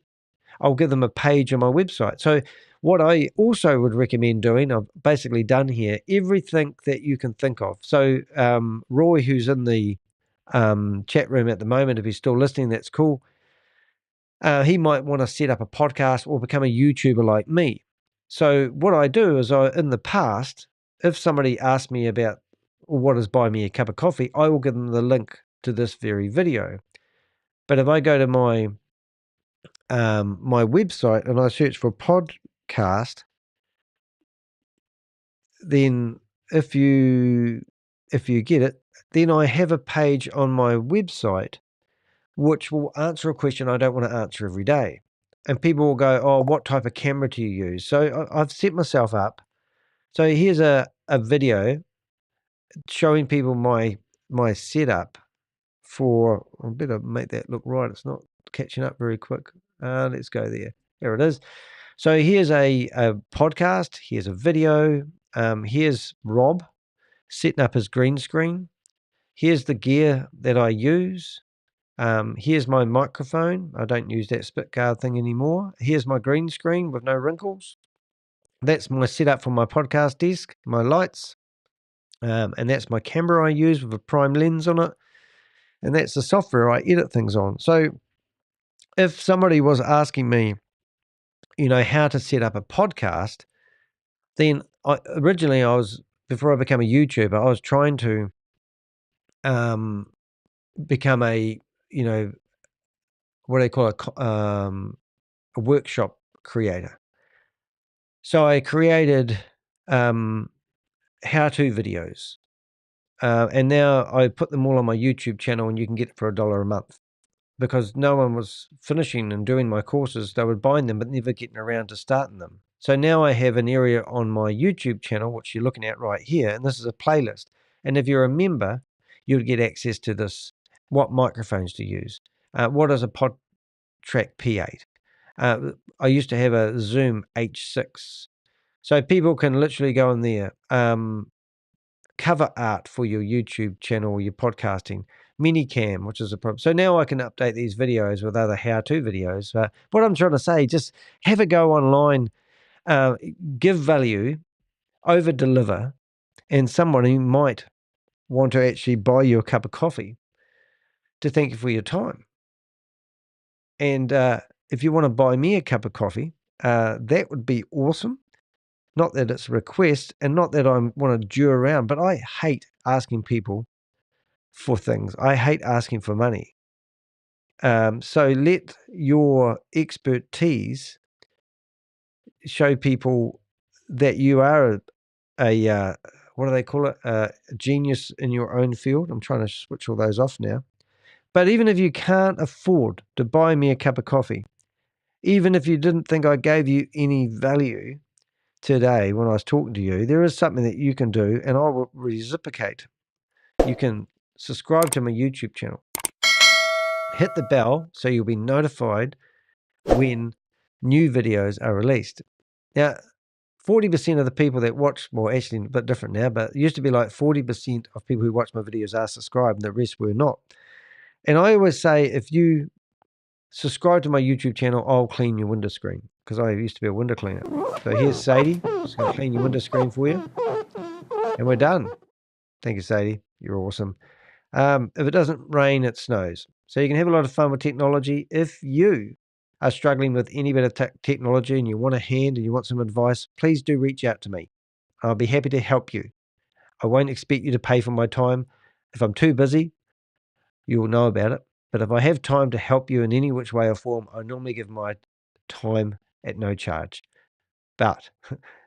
I'll give them a page on my website. So what I also would recommend doing, I've basically done here, everything that you can think of. So Roy, who's in the chat room at the moment, if he's still listening, that's cool. He might want to set up a podcast or become a YouTuber like me. So what I do is in the past, if somebody asked me about what is buy me a cup of coffee, I will give them the link to this very video. But if I go to my website and I search for podcast, then if you get it, then I have a page on my website which will answer a question I don't want to answer every day. And people will go, oh, what type of camera do you use? So I've set myself up. So here's a video showing people my setup for, I better make that look right. It's not catching up very quick. Let's go there. There it is. So here's a podcast. Here's a video. Here's Rob setting up his green screen. Here's the gear that I use. Here's my microphone. I don't use that spit guard thing anymore. Here's my green screen with no wrinkles. That's my setup for my podcast desk, my lights. And that's my camera I use with a prime lens on it. And that's the software I edit things on. So if somebody was asking me, how to set up a podcast, then originally before I became a YouTuber, I was trying to become a, what do they call it, a workshop creator. So I created how-to videos. And now I put them all on my YouTube channel, and you can get it for $1 a month. Because no one was finishing and doing my courses. They would bind them, but never getting around to starting them. So now I have an area on my YouTube channel, which you're looking at right here, and this is a playlist. And if you're a member, you'll get access to this. What microphones to use? What is a PodTrack P8? I used to have a Zoom H6. So people can literally go in there. Cover art for your YouTube channel or your podcasting. Minicam, which is a problem. So now I can update these videos with other how-to videos. What I'm trying to say, just have a go online, give value, over-deliver, and somebody might want to actually buy you a cup of coffee to thank you for your time. And if you want to buy me a cup of coffee, that would be awesome. Not that it's a request, and not that I want to Jew around, but I hate asking people for things. I hate asking for money. So let your expertise show people that you are a what do they call it? A genius in your own field. I'm trying to switch all those off now. But even if you can't afford to buy me a cup of coffee, even if you didn't think I gave you any value today when I was talking to you, there is something that you can do, and I will reciprocate. You can subscribe to my YouTube channel. Hit the bell so you'll be notified when new videos are released. Now, 40% of the people that watch, well, actually a bit different now, but it used to be like 40% of people who watch my videos are subscribed, and the rest were not. And I always say, if you subscribe to my YouTube channel, I'll clean your window screen, because I used to be a window cleaner. So here's Sadie. Just going to clean your window screen for you. And we're done. Thank you, Sadie. You're awesome. If it doesn't rain, it snows. So you can have a lot of fun with technology. If you are struggling with any bit of technology and you want a hand and you want some advice, please do reach out to me. I'll be happy to help you. I won't expect you to pay for my time. If I'm too busy, you will know about it. But if I have time to help you in any which way or form, I normally give my time at no charge. But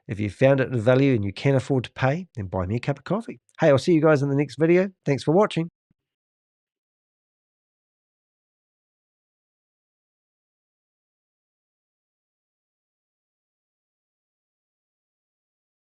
if you found it of value and you can afford to pay, then buy me a cup of coffee. Hey, I'll see you guys in the next video. Thanks for watching.